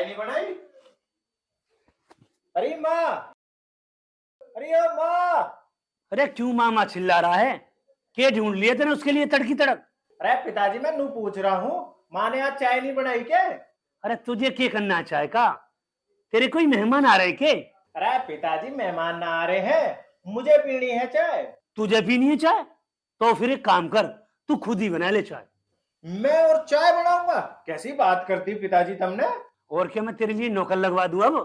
चाय नहीं बनाई? अरे माँ, अरे ओ माँ। अरे क्यों मामा चिल्ला रहा है? क्या ढूंढ लिए तेने उसके लिए तड़की तड़क? अरे पिताजी मैं नू पूछ रहा हूँ, माँ ने आज चाय नहीं बनाई क्या? अरे तुझे क्या करना है चाय का? तेरे कोई मेहमान आ रहे के? अरे पिताजी मेहमान ना आ रहे हैं, मुझे पीनी है चाय। तुझे पीनी है चाय? तो फिर एक काम कर, तू खुद ही बना ले चाय। मैं और चाय बनाऊंगा? कैसी बात करती पिताजी तुमने? और क्या मैं तेरे लिए नौकर लगवा दूं अब?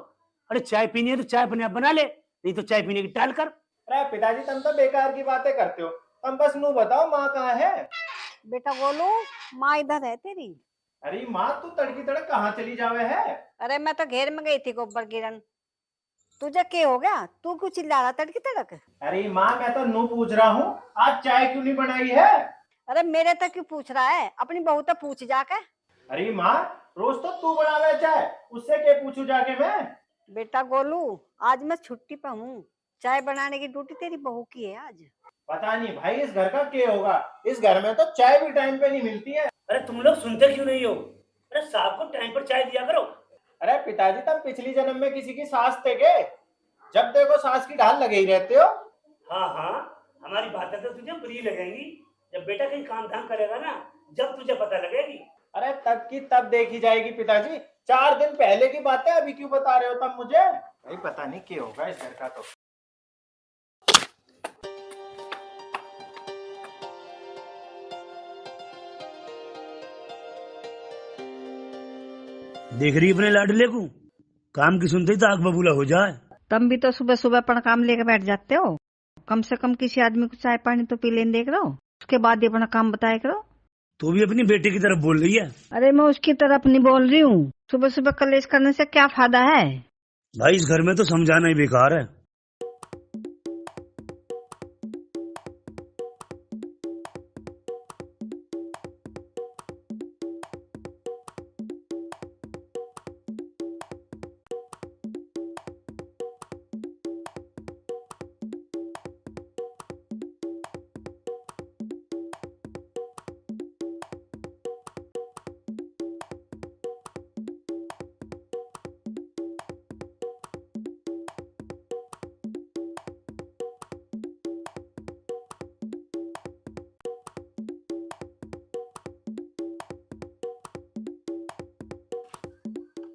अरे चाय पीनी है तो चाय अपने आप बना ले, नहीं तो चाय पीने की टाल कर। अरे पिताजी तुम तो बेकार की बातें करते हो। तुम बस नू बताओ माँ कहाँ है? बेटा बोलू, माँ इधर है तेरी। अरे माँ तू तड़की तड़क कहाँ चली जावे है? अरे मैं तो घेर में गई थी गोबर गिरन। तुझे क्या हो गया? तू क्यों चिल्ला रहा तड़की तड़क? अरे माँ मैं तो नू पूछ रहा हूँ, आज चाय क्यों नहीं बनाई है? अरे मेरे तक क्यों पूछ रहा है? अपनी बहू तो पूछ जाके। अरे माँ, रोज तो तू बनावे चाय, उससे क्या पूछू जाके मैं? बेटा गोलू, आज मैं छुट्टी पे हूँ। चाय बनाने की ड्यूटी तेरी बहू की है आज। पता नहीं भाई इस घर का क्या होगा, इस घर में तो चाय भी टाइम पे नहीं मिलती है। अरे तुम लोग सुनते क्यों नहीं हो? अरे साहब को टाइम पर चाय दिया करो। अरे पिताजी तुम पिछली जन्म में किसी की सास थे के? जब देखो सास की ढाल लगे ही रहते हो। हाँ हाँ, हमारी बातें तो तुझे बुरी लगेंगी जब बेटा कहीं काम धाम करेगा ना, जब तुझे पता लगेगी। अरे तब की तब देखी जाएगी पिताजी, 4 दिन पहले की बातें अभी क्यों बता रहे हो तब मुझे? भाई पता नहीं क्या होगा इस घर का तो। देख रही अपने लाडले को, काम की सुनते ही तो आग बबूला हो जाए। तुम भी तो सुबह सुबह अपना काम लेकर बैठ जाते हो। कम से कम किसी आदमी को चाय पानी तो पी लेने देख रहा हो, उसके बाद ही अपना काम बताया करो। तू भी अपनी बेटी की तरफ बोल रही है। अरे मैं उसकी तरफ नहीं बोल रही हूँ। सुबह सुबह कलेश करने से क्या फायदा है? भाई इस घर में तो समझाना ही बेकार है।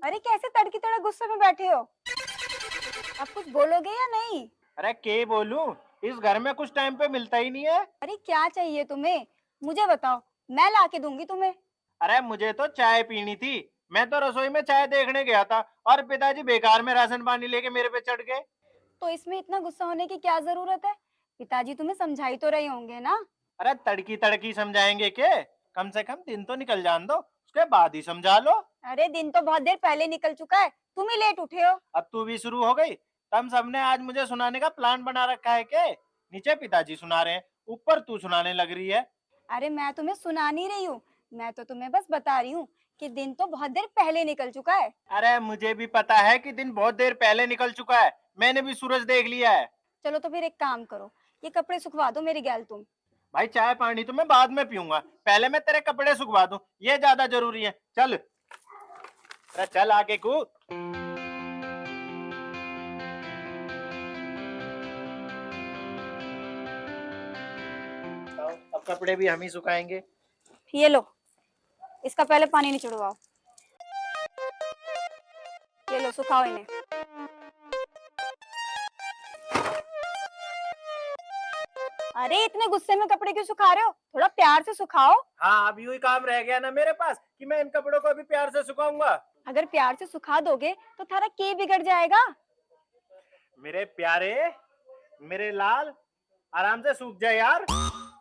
अरे कैसे तड़की तड़क गुस्से में बैठे हो? आप कुछ बोलोगे या नहीं? अरे के बोलूं, इस घर में कुछ टाइम पे मिलता ही नहीं है। अरे क्या चाहिए तुम्हें? मुझे बताओ, मैं ला के दूंगी तुम्हें। अरे मुझे तो चाय पीनी थी, मैं तो रसोई में चाय देखने गया था और पिताजी बेकार में राशन पानी लेके मेरे पे चढ़ गए। तो इसमें इतना गुस्सा होने की क्या जरूरत है? पिताजी तुम्हें समझाई तो रहे होंगे ना। अरे तड़की तड़की समझाएंगे के? कम से कम दिन तो निकल जान दो, उसके बाद ही समझा लो। अरे दिन तो बहुत देर पहले निकल चुका है, तुम ही लेट उठे हो। अब तू भी शुरू हो गई। तुम सबने आज मुझे सुनाने का प्लान बना रखा है के? नीचे पिताजी सुना रहे हैं, ऊपर तू सुनाने लग रही है। अरे मैं तुम्हें सुना नहीं रही हूँ, मैं तो तुम्हें बस बता रही हूँ कि दिन तो बहुत देर पहले निकल चुका है। अरे मुझे भी पता है कि दिन बहुत देर पहले निकल चुका है, मैंने भी सूरज देख लिया है। चलो तो फिर एक काम करो, ये कपड़े सुखवा दो मेरी गैल तुम। भाई चाय पानी तो मैं बाद में पीऊंगा, पहले मैं तेरे कपड़े सुखवा दूं, ये ज्यादा जरूरी है। चल, अरे चल आगे कूद। अब कपड़े भी हम ही सुखाएंगे। ये लो, इसका पहले पानी निचड़वाओ। ये लो सुखाओ इन्हें। अरे इतने गुस्से में कपड़े क्यों सुखा रहे हो? थोड़ा प्यार से सुखाओ। हाँ अब यूं ही काम रह गया ना मेरे पास कि मैं इन कपड़ों को अभी प्यार से सुखाऊंगा। अगर प्यार से सुखा दोगे तो थारा के बिगड़ जाएगा। मेरे प्यारे, मेरे लाल, आराम से सूख जाए यार।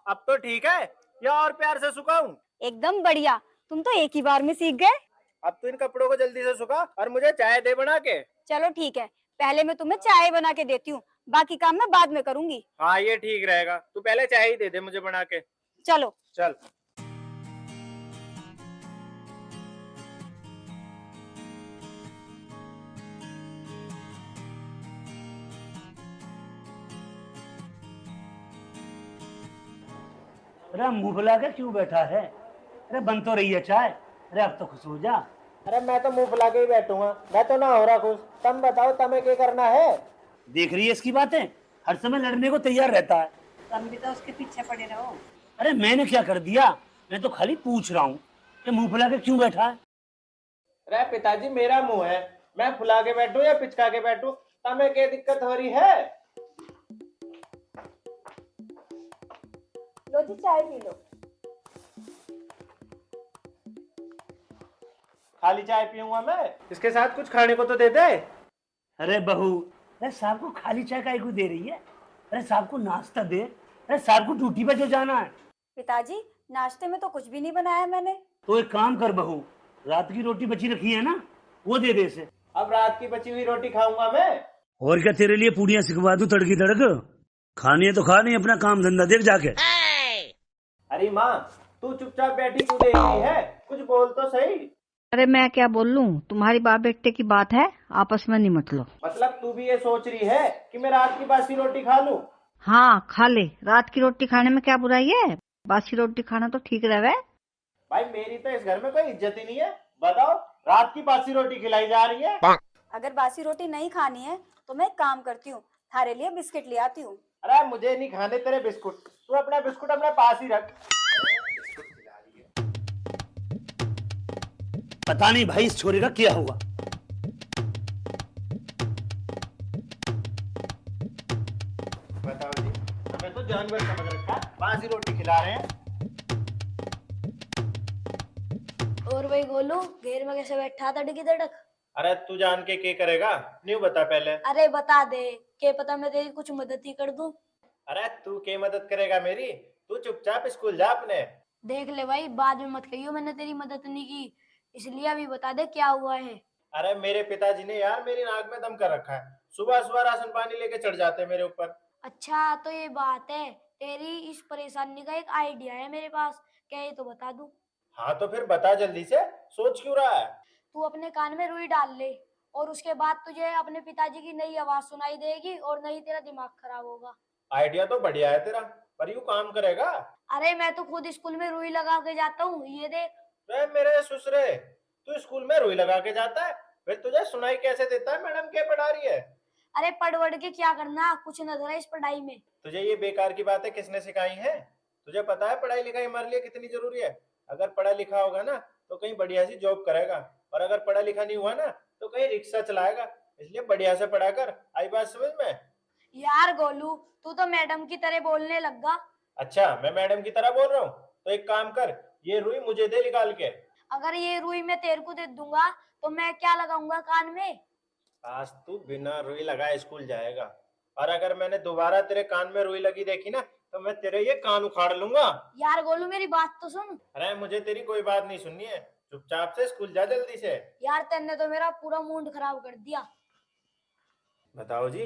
अब तो ठीक है, या और प्यार से सुखाऊं? एकदम बढ़िया, तुम तो एक ही बार में सीख गए। अब तो इन कपड़ों को जल्दी से सुखा और मुझे चाय दे बना के। चलो ठीक है, पहले मैं तुम्हें चाय बना के देती हूँ, बाकी काम मैं बाद में करूंगी। हाँ ये ठीक रहेगा, तू पहले चाय ही दे दे मुझे बना के। चलो। चल। अरे मुंह फुला के क्यों बैठा है? अरे बन तो रही है चाय। अरे अब तो खुश हो जा, अरे मैं तो मुंह फुला के ही बैठूंगा, मैं तो ना हो रहा खुश। तुम बताओ तुम्हें क्या करना है? देख रही है इसकी बातें, हर समय लड़ने को तैयार रहता है। तुम भी तो उसके पीछे पड़े रहो। अरे मैंने क्या कर दिया, मैं तो खाली पूछ रहा हूँ कि मुंह फुला के क्यों बैठा है। अरे पिताजी मेरा मुंह है, मैं फुला के बैठूं या पिचका के बैठूं, तुम्हें क्या दिक्कत हो रही है? लो जी चाय पी लो। खाली चाय पीऊंगा मैं? इसके साथ कुछ खाने को तो दे दे। अरे बहू, अरे साहब को खाली चाय काहे को दे रही है? अरे साहब को नाश्ता दे, अरे साहब को ड्यूटी पे जो जाना है। पिताजी नाश्ते में तो कुछ भी नहीं बनाया मैंने। तो एक काम कर बहू, रात की रोटी बची रखी है ना, वो दे दे इसे। अब रात की बची हुई रोटी खाऊंगा मैं? और क्या तेरे लिए पूड़ियाँ सिखवा दूं तड़की तड़क? खानी है तो खा, नहीं अपना काम धंधा देख जाके। अरे माँ, तू चुपचाप बैठी क्यों देख रही है? कुछ बोल तो सही। अरे मैं क्या बोल लूं, तुम्हारी बाप बेटे की बात है, आपस में नहीं मत लो। मतलब तू भी ये सोच रही है कि मैं रात की बासी रोटी खा लूं? हाँ खा ले, रात की रोटी खाने में क्या बुराई है, बासी रोटी खाना तो ठीक रहे। भाई मेरी तो इस घर में कोई इज्जत ही नहीं है। बताओ, रात की बासी रोटी खिलाई जा रही है? अगर बासी रोटी नहीं खानी है तो मैं एक काम करती हूँ, थारे लिए बिस्किट ले आती हूँ। अरे मुझे नहीं खाने तेरे बिस्कुट, तू अपना बिस्कुट अपने पास ही रख। पता नहीं भाई इस छोरे का क्या हुआ। बताओ जी, हमें तो जानवर समझ रखा है, बासी रोटी खिला रहे हैं। और भाई गोलू घेर में कैसे बैठा तड़की तड़क? अरे तू जान के क्या करेगा, न्यू बता पहले। अरे बता दे, के पता मैं तेरी कुछ मदद ही कर दूं। अरे तू क्या मदद करेगा मेरी? तू चुपचाप स्कूल जा अपने। देख ले भाई, बाद में मत कहियो मैंने तेरी मदद नहीं की, इसलिए अभी बता दे क्या हुआ है। अरे मेरे पिताजी ने यार मेरी नाक में दम कर रखा है, सुबह सुबह राशन पानी लेके चढ़ जाते हैं मेरे ऊपर। अच्छा तो ये बात है, तेरी इस परेशानी का एक आइडिया है मेरे पास, क्या ये तो बता दूं? हाँ तो फिर बता जल्दी से, सोच क्यों रहा है? तू अपने कान में रुई डाल ले, और उसके बाद तुझे अपने पिताजी की नई आवाज सुनाई देगी और नहीं तेरा दिमाग खराब होगा। आइडिया तो बढ़िया है तेरा, पर यू काम करेगा? अरे मैं तो खुद स्कूल में रुई लगा के जाता हूँ, ये देख। रे मेरे ससुरे, तू स्कूल में रुई लगा के जाता है, फिर तुझे सुनाई कैसे देता है मैडम क्या पढ़ा रही है? अरे पढ़ वढ़ के क्या करना, कुछ नजर है इस पढ़ाई में। तुझे ये बेकार की बातें किसने सिखाई हैं? तुझे पता है पढ़ाई लिखाई हमारे लिए कितनी जरूरी है? अगर पढ़ा लिखा होगा ना तो कहीं बढ़िया सी जॉब करेगा, और अगर पढ़ा लिखा नहीं हुआ ना तो कहीं रिक्शा चलाएगा। इसलिए बढ़िया से पढ़ा कर, आई बात समझ में? यार गोलू, तू तो मैडम की तरह बोलने लगा। अच्छा मैं मैडम की तरह बोल रहा हूँ? तो एक काम कर, ये रुई मुझे दे निकाल के। अगर ये रुई मैं तेरे को दे दूंगा तो मैं क्या लगाऊंगा कान में? आज तू बिना रुई लगाए स्कूल जाएगा, और अगर मैंने दोबारा तेरे कान में रुई लगी देखी ना तो मैं तेरे ये कान उखाड़ लूंगा। यार गोलू मेरी बात तो सुन। अरे मुझे तेरी कोई बात नहीं सुननी है, चुपचाप से स्कूल जा जल्दी से। यार तेने तो मेरा पूरा मूड खराब कर दिया। बताओ जी,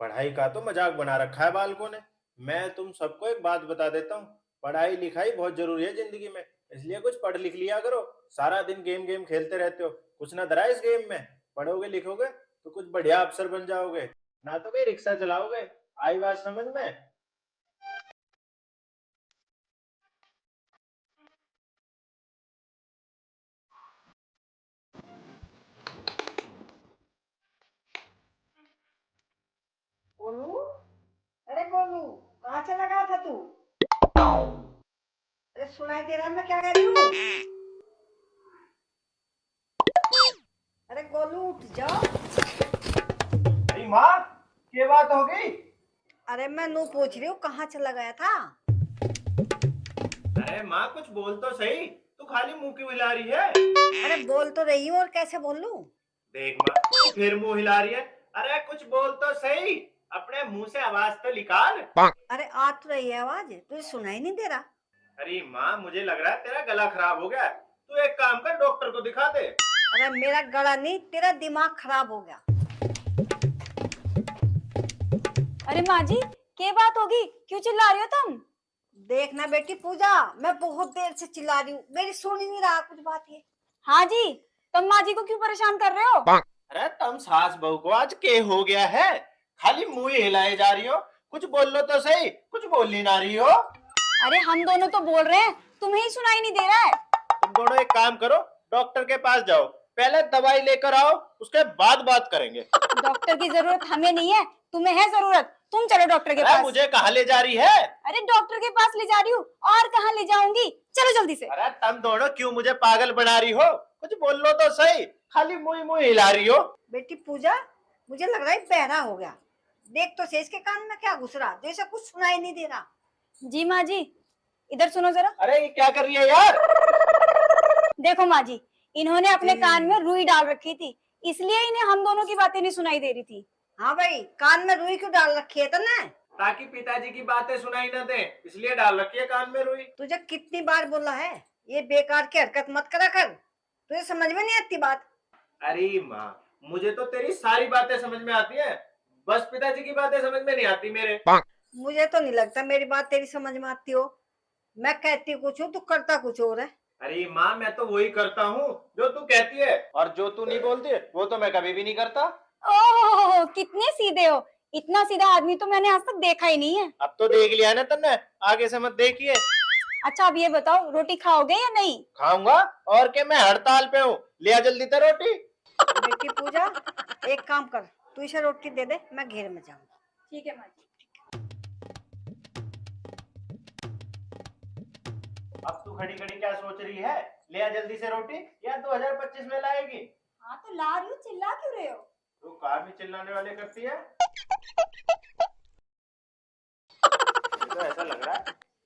पढ़ाई का तो मजाक बना रखा है बालकों ने। मैं तुम सबको एक बात बता देता हूँ, पढ़ाई लिखाई बहुत जरूरी है जिंदगी में, इसलिए कुछ पढ़ लिख लिया करो। सारा दिन गेम गेम खेलते रहते हो, कुछ ना धरा इस गेम में। पढ़ोगे लिखोगे तो कुछ बढ़िया अफसर बन जाओगे, ना तो कोई रिक्शा चलाओगे। आई बात समझ में? गोलू, अरे गोलू कहाँ चला गया था तू? अरे सुनाई दे रहा है मैं क्या कह रही हूँ? अरे गोलू उठ जाओ। अरे माँ, क्या बात हो गई? अरे मैं नू पूछ रही हूँ कहाँ चला गया था? अरे माँ कुछ बोल तो सही, तू खाली मुंह क्यों हिला रही है? अरे बोल तो रही हूँ, और कैसे बोल लूं? देख माँ, तू फिर मुंह हिला रही है। अरे कुछ बोल तो सही, अपने मुंह से आवाज तो निकाल। अरे आ तो रही है आवाज, तुझे सुनाई नहीं दे रहा? अरे माँ मुझे लग रहा है तेरा गला खराब हो गया, तू एक काम कर डॉक्टर को दिखा दे। अरे मेरा गला नहीं, तेरा दिमाग खराब हो गया। अरे माँ जी, क्या बात होगी, क्यों चिल्ला रही हो तुम? देखना बेटी पूजा, मैं बहुत देर से चिल्ला रही हूँ, मेरी सुन ही नहीं रहा कुछ बात ये। हाँ जी, तुम माँ जी को क्यों परेशान कर रहे हो? अरे तुम सास बहू को आज क्या हो गया है? खाली मुंह ही हिलाए जा रही हो, कुछ बोल लो तो सही, कुछ बोल ही ना रही हो। अरे हम दोनों तो बोल रहे हैं, तुम्हें ही सुनाई नहीं दे रहा है। तुम दोनों एक काम करो, डॉक्टर के पास जाओ, पहले दवाई लेकर आओ, उसके बाद बात करेंगे। डॉक्टर की जरूरत हमें नहीं है, तुम्हें है जरूरत। तुम चलो डॉक्टर के अरे पास। मुझे कहाँ ले जा रही है? अरे डॉक्टर के पास ले जा रही हूँ, और कहाँ ले जाऊंगी? चलो जल्दी से। अरे तुम दोनों क्यों मुझे पागल बना रही हो? कुछ बोल लो तो सही, खाली मुंह मुंह हिला रही हो। बेटी पूजा, मुझे लग रहा है बहरा हो गया। देख तो सही इसके कान में क्या घुस रहा, जैसे कुछ सुनाई नहीं दे रहा। जी माँ जी, इधर सुनो जरा। अरे ये क्या कर रही है यार? देखो माँ जी, इन्होंने अपने कान में रुई डाल रखी थी, इसलिए इन्हें हम दोनों की बातें नहीं सुनाई दे रही थी। हाँ भाई, कान में रुई क्यों डाल रखी है तने? ताकि पिताजी की बातें सुनाई न दे, इसलिए डाल रखी है कान में रुई। तुझे कितनी बार बोला है ये बेकार की हरकत मत करा कर, तुझे समझ में नहीं आती बात। अरे माँ, मुझे तो तेरी सारी बातें समझ में आती हैं, बस पिताजी की बातें समझ में नहीं आती मेरे। मुझे तो नहीं लगता मेरी बात तेरी समझ में आती हो। मैं कहती कुछ हूँ, तू करता कुछ और है। अरे माँ, मैं तो वही करता हूँ जो तू कहती है, और जो तू नहीं बोलती है वो तो मैं कभी भी नहीं करता। ओह, कितने सीधे हो। इतना सीधा आदमी तो मैंने आज तक देखा ही नहीं है। अब तो देख लिया ना तुमने, आगे से मत देखिए। अच्छा अब ये बताओ, रोटी खाओगे या नहीं? खाऊंगा, और क्या, मैं हड़ताल पे हूँ। लिया जल्दी से रोटी। बेटी पूजा, एक काम कर, तू इसे रोटी दे दे, मैं घेर में जाऊंगा। ठीक है माँ जी। अब तू खड़ी खड़ी क्या सोच रही है? लिया जल्दी से रोटी, या 2025 में लाएगी? हाँ तो ला रही हूँ, चिल्ला क्यों रहे हो? तू कार में चिल्लाने वाले करती है। मुझे तो ऐसा लग रहा है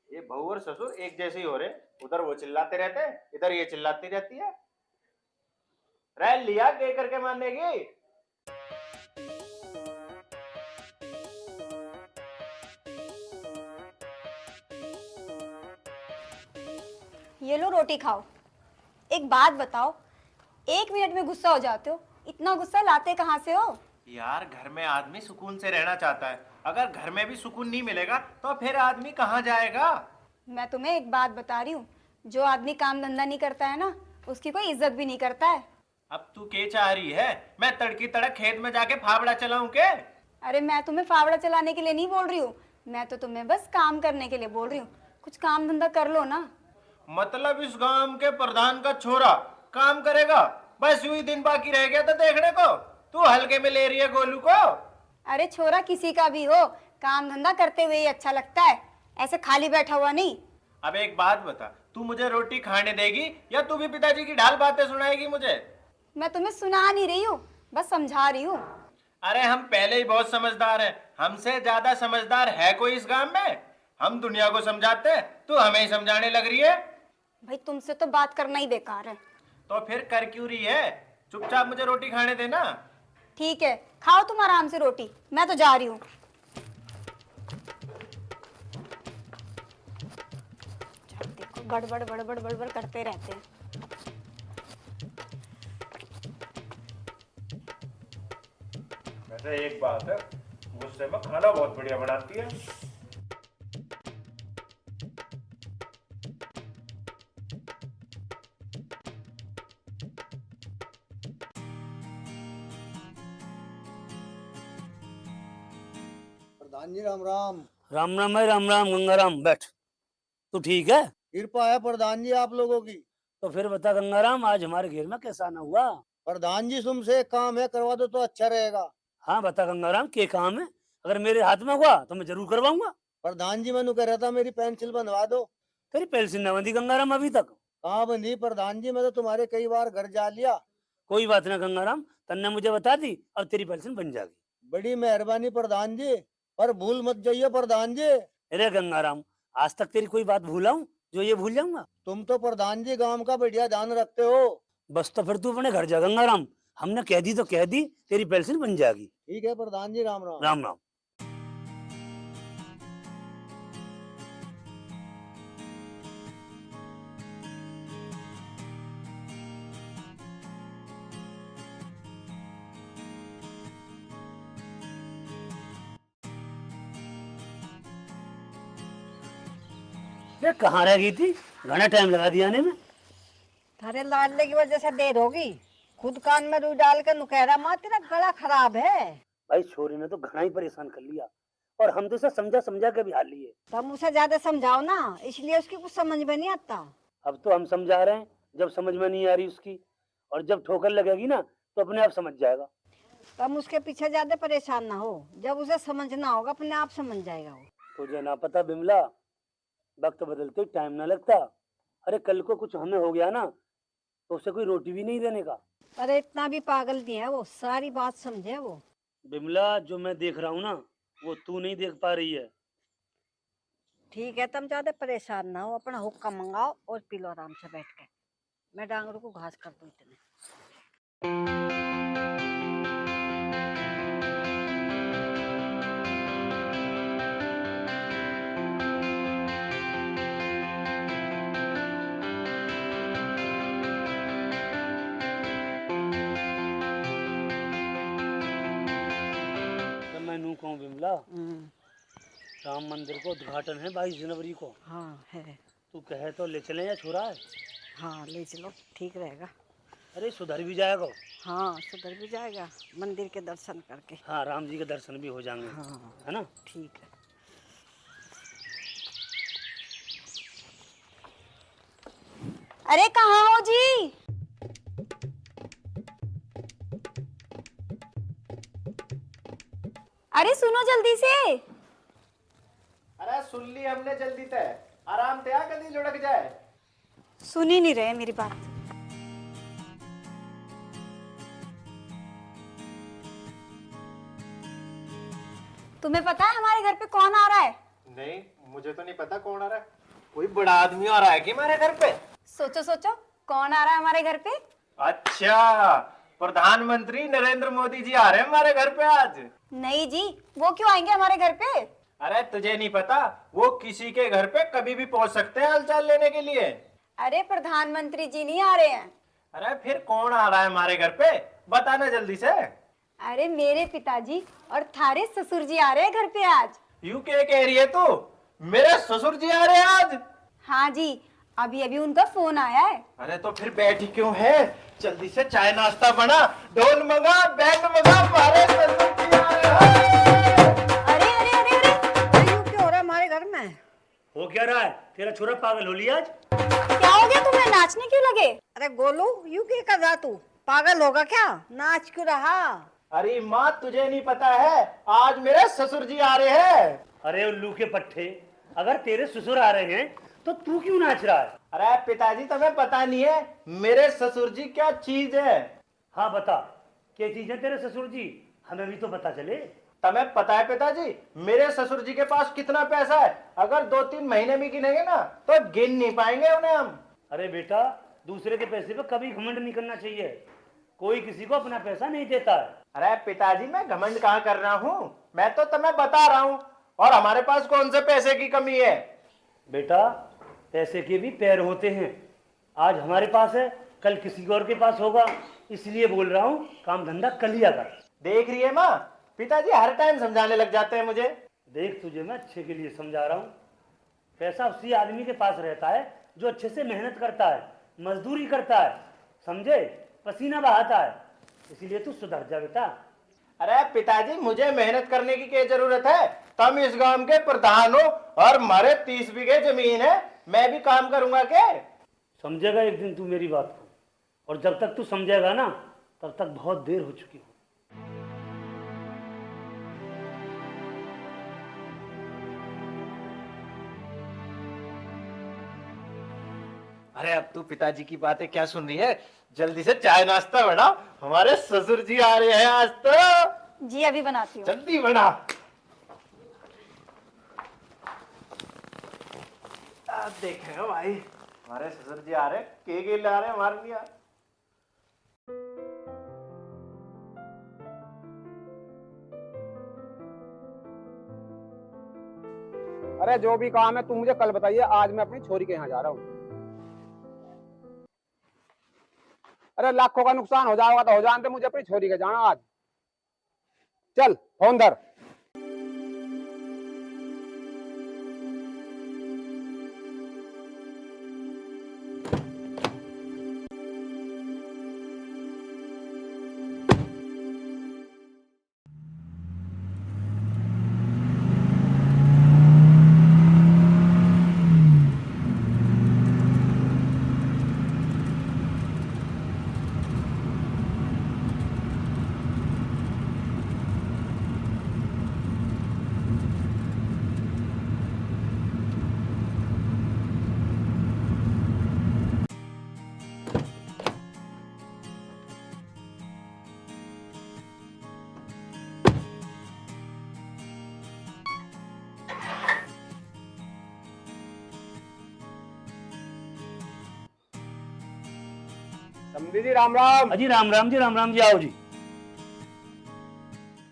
ये बहू और ससुर एक जैसे ही हो रहे, उधर वो चिल्लाते रहते हैं, इधर ये चिल्लाती रहती है। रह लिया कह करके मानेगी। ये लो रोटी खाओ। एक बात बताओ, 1 मिनट में गुस्सा हो जाते हो, इतना गुस्सा लाते कहाँ से हो? यार, घर में आदमी सुकून से रहना चाहता है, अगर घर में भी सुकून नहीं मिलेगा तो फिर आदमी कहाँ जाएगा? मैं तुम्हें एक बात बता रही हूँ, जो आदमी काम धंधा नहीं करता है ना, उसकी कोई इज्जत भी नहीं करता है। अब तू क्या चाह रही है? मैं तड़की तड़क खेत में जाके फावड़ा चलाऊं के? अरे मैं तुम्हें फावड़ा चलाने के लिए नहीं बोल रही हूँ, मैं तो तुम्हें बस काम करने के लिए बोल रही हूँ। कुछ काम धंधा कर लो ना। मतलब इस गांव के प्रधान का छोरा काम करेगा? बस यूं ही दिन बाकी रह गया था देखने को। तू हल्के में ले रही है गोलू को? अरे छोरा किसी का भी हो, काम धंधा करते हुए ही अच्छा लगता है, ऐसे खाली बैठा हुआ नहीं। अब एक बात बता, तू मुझे रोटी खाने देगी या तू भी पिताजी की ढाल बातें सुनाएगी मुझे? मैं तुम्हें सुना नहीं रही हूँ, बस समझा रही हूँ। अरे हम पहले ही बहुत समझदार हैं, हमसे ज्यादा समझदार है कोई इस गांव में? हम दुनिया को समझाते हैं, तू हमें ही समझाने लग रही है। भाई तुमसे तो बात करना ही बेकार है। तो फिर कर क्यों रही है? चुपचाप मुझे रोटी खाने देना। ठीक है, खाओ तुम आराम से रोटी, मैं तो जा रही हूँ। देखो बड़बड़ बड़बड़ बड़बड़ करते रहते हैं। वैसे एक बात है, गुस्से में खाना बहुत बढ़िया बनाती है। प्रधान जी राम राम। राम राम है, राम राम गंगाराम, बैठ। तू ठीक है? कृपा है प्रधान जी आप लोगों की। तो फिर बता गंगाराम, आज हमारे घेर में कैसा आना हुआ? प्रधान जी तुमसे एक काम है, करवा दो तो अच्छा रहेगा। हाँ बता गंगाराम, क्या काम है? अगर मेरे हाथ में हुआ तो मैं जरूर करवाऊंगा। प्रधान जी मैंने कह रहा था मेरी पेंसिल बनवा दो। तेरी पेंसिल न बंधी गंगाराम अभी तक? कहाँ बंधी प्रधान जी, मैं तो तुम्हारे कई बार घर जा लिया। कोई बात ना गंगाराम, तन्ने मुझे बता दी, अब तेरी पेंसिल बन जाएगी। बड़ी मेहरबानी प्रधान जी, पर भूल मत जाइए प्रधान जी। अरे गंगाराम, आज तक तेरी कोई बात भूला हूँ जो ये भूल जाऊंगा? तुम तो प्रधान जी गांव का बढ़िया ध्यान रखते हो। बस तो फिर तू अपने घर जा गंगाराम, हमने कह दी तो कह दी, तेरी पेंसिल बन जाएगी। ठीक है प्रधान जी, राम राम। राम राम। ये कहाँ रह गई थी? घना टाइम लगा दिया आने में। थारे लाडले की वजह से देर होगी। खुद कान में रुई डाल कर नुकहरा माँ, तेरा गला खराब है। भाई छोरी ने तो घना ही परेशान कर लिया, और हम तो इसे समझा समझा के भी हाल लिए। तुम उसे ज्यादा समझाओ ना, इसलिए उसकी कुछ समझ में नहीं आता। अब तो हम समझा रहे हैं, जब समझ में नहीं आ रही उसकी। और जब ठोकर लगेगी ना तो अपने आप समझ जाएगा। तुम उसके पीछे ज्यादा परेशान ना हो, जब उसे समझना होगा अपने आप समझ जाएगा वो। तुझे ना पता बिमला, वक्त बदलते टाइम ना लगता। अरे कल को कुछ हमें हो गया ना तो उसे कोई रोटी भी नहीं देने का। अरे इतना भी पागल नहीं है वो, सारी बात समझे वो। बिमला, जो मैं देख रहा हूँ ना वो तू नहीं देख पा रही है। ठीक है, तुम ज्यादा परेशान ना हो, अपना हुक्का मंगाओ और पी लो आराम से बैठ के। मैं डांगरों को घास कर दूं इतने। तो मैं नू कहूँ बिमला, राम मंदिर को उद्घाटन है 22 जनवरी को। हाँ है। तू कहे तो ले चले या छोरा है? हाँ ले चलो, ठीक रहेगा। अरे सुधर भी जाएगा। हाँ सुधर भी जाएगा, मंदिर के दर्शन करके। हाँ, राम जी के दर्शन भी हो जाएंगे। हाँ है ना? ठीक है। अरे कहाँ हो जी? अरे सुनो जल्दी से। अरे सुन ली हमने जल्दी तय, आराम से आ, कभी लुढ़क जाए। सुन ही नहीं रहे मेरी बात। तुम्हें पता है हमारे घर पे कौन आ रहा है? नहीं, मुझे तो नहीं पता कौन आ रहा है। कोई बड़ा आदमी आ रहा है कि हमारे घर पे? सोचो सोचो, कौन आ रहा है हमारे घर पे? अच्छा, प्रधानमंत्री नरेंद्र मोदी जी आ रहे हैं हमारे घर पे आज। नहीं जी, वो क्यों आएंगे हमारे घर पे? अरे तुझे नहीं पता, वो किसी के घर पे कभी भी पहुंच सकते हैं हालचाल लेने के लिए। अरे प्रधानमंत्री जी नहीं आ रहे हैं। अरे फिर कौन आ रहा है हमारे घर पे, बताना जल्दी से। अरे मेरे पिताजी और थारे ससुर जी आ रहे हैं घर पे आज। यूं क्या कह रही है तू? मेरे ससुर जी आ रहे हैं आज? हाँ जी, अभी अभी उनका फोन आया है। अरे तो फिर बैठी क्यों है? जल्दी से चाय नाश्ता बना, ढोल मंगा, बैंड मंगा, हमारे ससुर जी आ रहे हैं। अरे अरे अरे अरे, यूं क्यों हो रहा है हमारे घर में? हो क्या रहा है? तेरा छोरा पागल हो लिया आज? क्या हो गया तुम्हें, नाचने क्यों लगे? अरे गोलू, यूं क्या कर रहा तू? पागल होगा क्या? नाच क्यों रहा? अरे माँ, तुझे नहीं पता है, आज मेरे ससुर जी आ रहे हैं। अरे उल्लू के पट्टे, अगर तेरे ससुर आ रहे हैं तो तू क्यों नाच रहा है? अरे पिताजी, तुम्हें पता नहीं है मेरे ससुर जी क्या चीज है? हाँ बता, क्या चीज है तेरे ससुर जी? हमें भी तो पता चले। तुम्हें पता है पिताजी, मेरे ससुर जी के पास कितना पैसा है? अगर 2-3 महीने भी गिनेंगे ना तो गिन नहीं पाएंगे उन्हें हम। अरे बेटा, दूसरे के पैसे पे कभी घमंड नहीं करना चाहिए। कोई किसी को अपना पैसा नहीं देता है। अरे पिताजी, मैं घमंड कहाँ कर रहा हूँ, मैं तो तुम्हें बता रहा हूँ। और हमारे पास कौन से पैसे की कमी है? बेटा, पैसे के भी पैर होते हैं। आज हमारे पास है, कल किसी और के पास होगा। इसलिए बोल रहा हूँ, काम धंधा कर लिया कर। देख रही है माँ, पिताजी हर टाइम समझाने लग जाते हैं मुझे। देख, तुझे मैं अच्छे के लिए समझा रहा हूँ। पैसा उसी आदमी के पास रहता है जो अच्छे से मेहनत करता है, मजदूरी करता है, समझे, पसीना बहाता है। इसीलिए तू सुधर जा बेटा। अरे पिताजी, मुझे मेहनत करने की क्या जरूरत है? तुम इस गांव के प्रधान हो और हमारे 30 बीघे जमीन है, मैं भी काम करूंगा क्या? समझेगा एक दिन तू मेरी बात को, और जब तक तू समझेगा ना तब तक बहुत देर हो चुकी हो। अरे अब तू पिताजी की बातें क्या सुन रही है? जल्दी से चाय नाश्ता बनाओ, हमारे ससुर जी आ रहे हैं आज तो। जी अभी बनाती हूँ। जल्दी बना। अब देखेंगे भाई, हमारे ससुर जी आ रहे हैं, के ला रहे हैं हमारे लिए। अरे जो भी काम है तुम मुझे कल बताइए, आज मैं अपनी छोरी के यहाँ जा रहा हूँ। अरे लाखों का नुकसान हो जाएगा तो हो जाने दे, मुझे अपनी छोरी के जाना आज। चल फोन धर। समझी जी, राम राम। अजी राम राम जी, राम राम जी, आओ जी।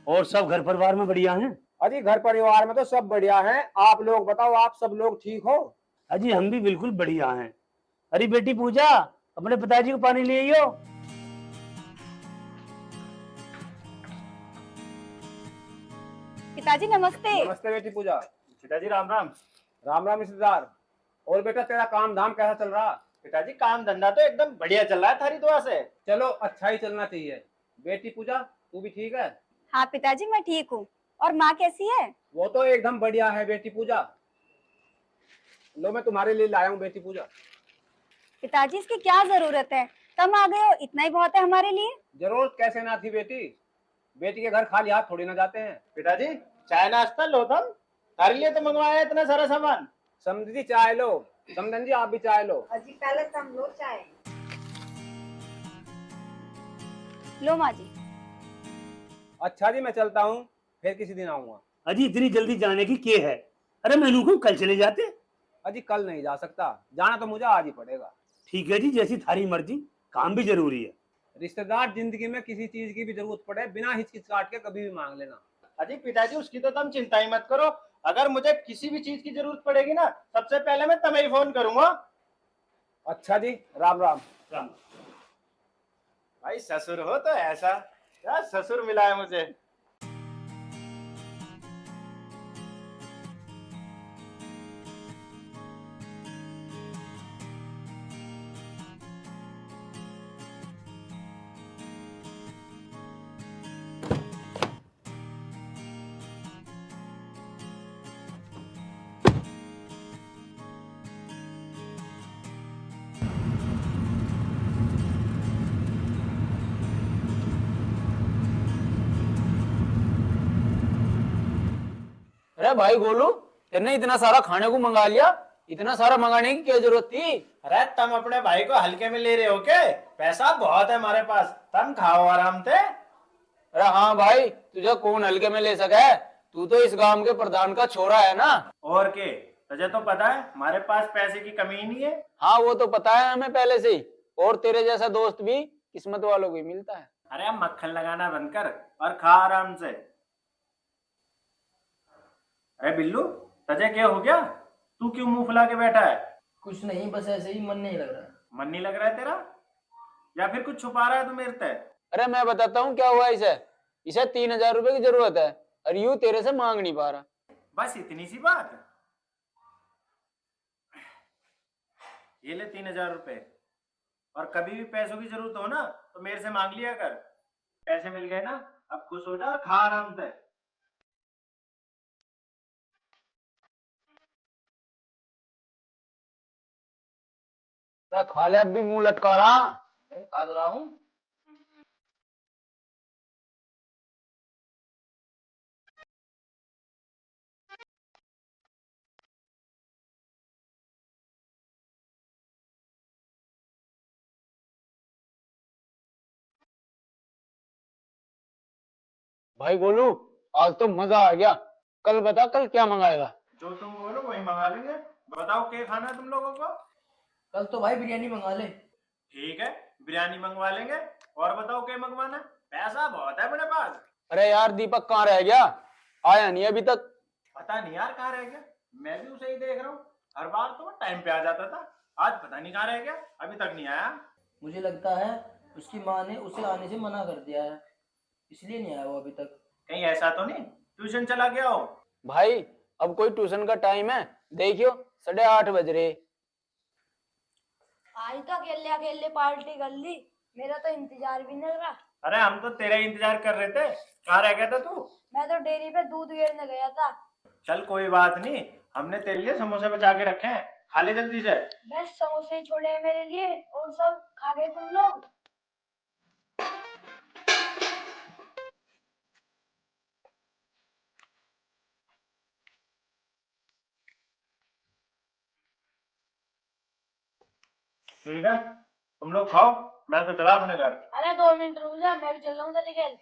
और सब घर परिवार में बढ़िया हैं? अजी घर परिवार में तो सब बढ़िया हैं। आप लोग बताओ, आप सब लोग ठीक हो? अजी हम भी बिल्कुल बढ़िया हैं। अरे बेटी पूजा, अपने पिताजी को पानी ले आइयो। पिताजी नमस्ते। नमस्ते बेटी पूजा। पिताजी राम राम। राम राम रिश्तेदार। और बेटा तेरा काम धाम कैसा चल रहा? पिताजी काम धंधा तो एकदम बढ़िया चल रहा है थारी दुआ से। चलो अच्छा ही चलना चाहिए। बेटी पूजा तू भी ठीक है? हाँ पिताजी मैं ठीक हूँ। और माँ कैसी है? वो तो एकदम बढ़िया है बेटी पूजा। लो मैं तुम्हारे लिए लाया हूँ बेटी पूजा। पिताजी इसकी क्या जरूरत है? कम आ गए हो, इतना ही बहुत है हमारे लिए। जरूरत कैसे ना थी बेटी। बेटी के घर खाली हाथ थोड़ी ना जाते हैं। पिताजी चाय नाश्ता लो, तुम थारे लिए तो मंगवाया है इतना सारा सामान। समझी जी चाय लो। समझन जी आप भी चाय लो। अजी पहले तुम लो चाय। लो माँ जी। अच्छा जी मैं चलता हूँ, फिर किसी दिन आऊंगा। अजी इतनी जल्दी जाने की क्या है? अरे मैनू को कल चले जाते। अजी कल नहीं जा सकता, जाना तो मुझे आज ही पड़ेगा। ठीक है जी, जैसी थारी मर्जी, काम भी जरूरी है। रिश्तेदार जिंदगी में किसी चीज की भी जरूरत पड़े बिना हिचकिचाहट के कभी भी मांग लेना। अजी पिताजी उसकी तो तुम चिंता ही मत करो। अगर मुझे किसी भी चीज की जरूरत पड़ेगी ना, सबसे पहले मैं तुम्हें ही फोन करूंगा। अच्छा जी, राम राम। राम। भाई ससुर हो तो ऐसा, क्या ससुर मिला है मुझे। अरे भाई गोलू, तेने इतना सारा खाने को मंगा लिया? इतना सारा मंगाने की क्या जरूरत थी? अरे तुम अपने भाई को हल्के में ले रहे हो के? पैसा बहुत है हमारे पास, तुम खाओ आराम से। अरे हाँ भाई, तुझे कौन हल्के में ले सका है? तू तो इस गांव के प्रधान का छोरा है ना। और के तुझे तो पता है हमारे पास पैसे की कमी ही नहीं है। हाँ वो तो पता है हमें पहले से ही। और तेरे जैसा दोस्त भी किस्मत वालों को ही मिलता है। अरे अब मक्खन लगाना बंद कर और खा आराम से। अरे बिल्लू, तुझे क्या हो गया? तू क्यों मुंह फुला के बैठा है? कुछ नहीं, बस ऐसे ही मन नहीं लग रहा। मन नहीं लग रहा है तेरा, या फिर कुछ छुपा रहा है तू मेरे से? अरे मैं बताता हूँ क्या हुआ इसे। इसे 3,000 रुपए की जरूरत है और यूं तेरे से मांग नहीं पा रहा। बस इतनी सी बात? ये ले 3,000 रुपए, और कभी भी पैसों की जरूरत हो ना तो मेरे से मांग लिया कर। पैसे मिल गए ना, अब खुश हो जा और खा आराम से। खा ले, अब भी मुंह लटका रहा। खा तो रहा हूँ। भाई गोलू, आज तो मजा आ गया। कल बता, कल क्या मंगाएगा? जो तुम बोलो वही मंगा लेंगे। बताओ क्या खाना है तुम लोगों को? कल तो भाई बिरयानी मंगा ले। ठीक है, बिरयानी मंगवा लेंगे। और बताओ क्या मंगवाना है? पैसा बहुत है अपने पास। अरे यार दीपक कहाँ रह गया? आया नहीं अभी तक। पता नहीं यार कहाँ रह गया, मैं भी उसे ही देख रहा हूँ। हर बार तो वो टाइम पे आ जाता था, आज पता नहीं कहाँ रह गया, अभी तक नहीं आया। मुझे लगता है उसकी माँ ने उसे आने से मना कर दिया है, इसलिए नहीं आया वो अभी तक। कहीं ऐसा तो नहीं ट्यूशन चला गया हो? भाई अब कोई ट्यूशन का टाइम है? देखियो 8:30 बज रहे। आज तो अकेले अकेले पार्टी कर ली, मेरा तो इंतजार भी नहीं रहा। अरे हम तो तेरा ही इंतजार कर रहे थे, कहाँ रह गया था तू? मैं तो डेयरी पे दूध गिरने गया था। चल कोई बात नहीं, हमने तेरे लिए समोसे बचा के रखे हैं, खा ले जल्दी से। बस समोसे छोड़े हैं मेरे लिए, और सब खा गए तुम लोग। ठीक है तुम लोग खाओ, मैं तो चला अपने घर। अरे 2 मिनट रुक जा, मैं भी चल रहा हूँ तेरे घर।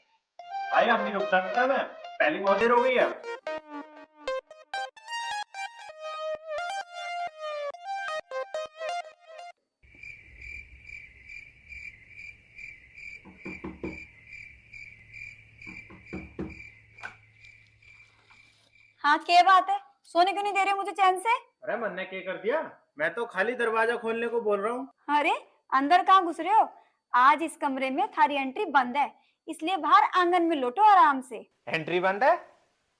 भाई अब नहीं रुक सकता मैं, पहली बहुत देर हो गई है। हाँ, क्या बात है? सोने क्यों नहीं दे रहे हो मुझे चैन से? अरे मन ने क्या कर दिया? मैं तो खाली दरवाजा खोलने को बोल रहा हूँ। अरे, अंदर कहाँ घुस रहे हो? आज इस कमरे में थारी एंट्री बंद है, इसलिए बाहर आंगन में लौटो आराम से। एंट्री बंद है?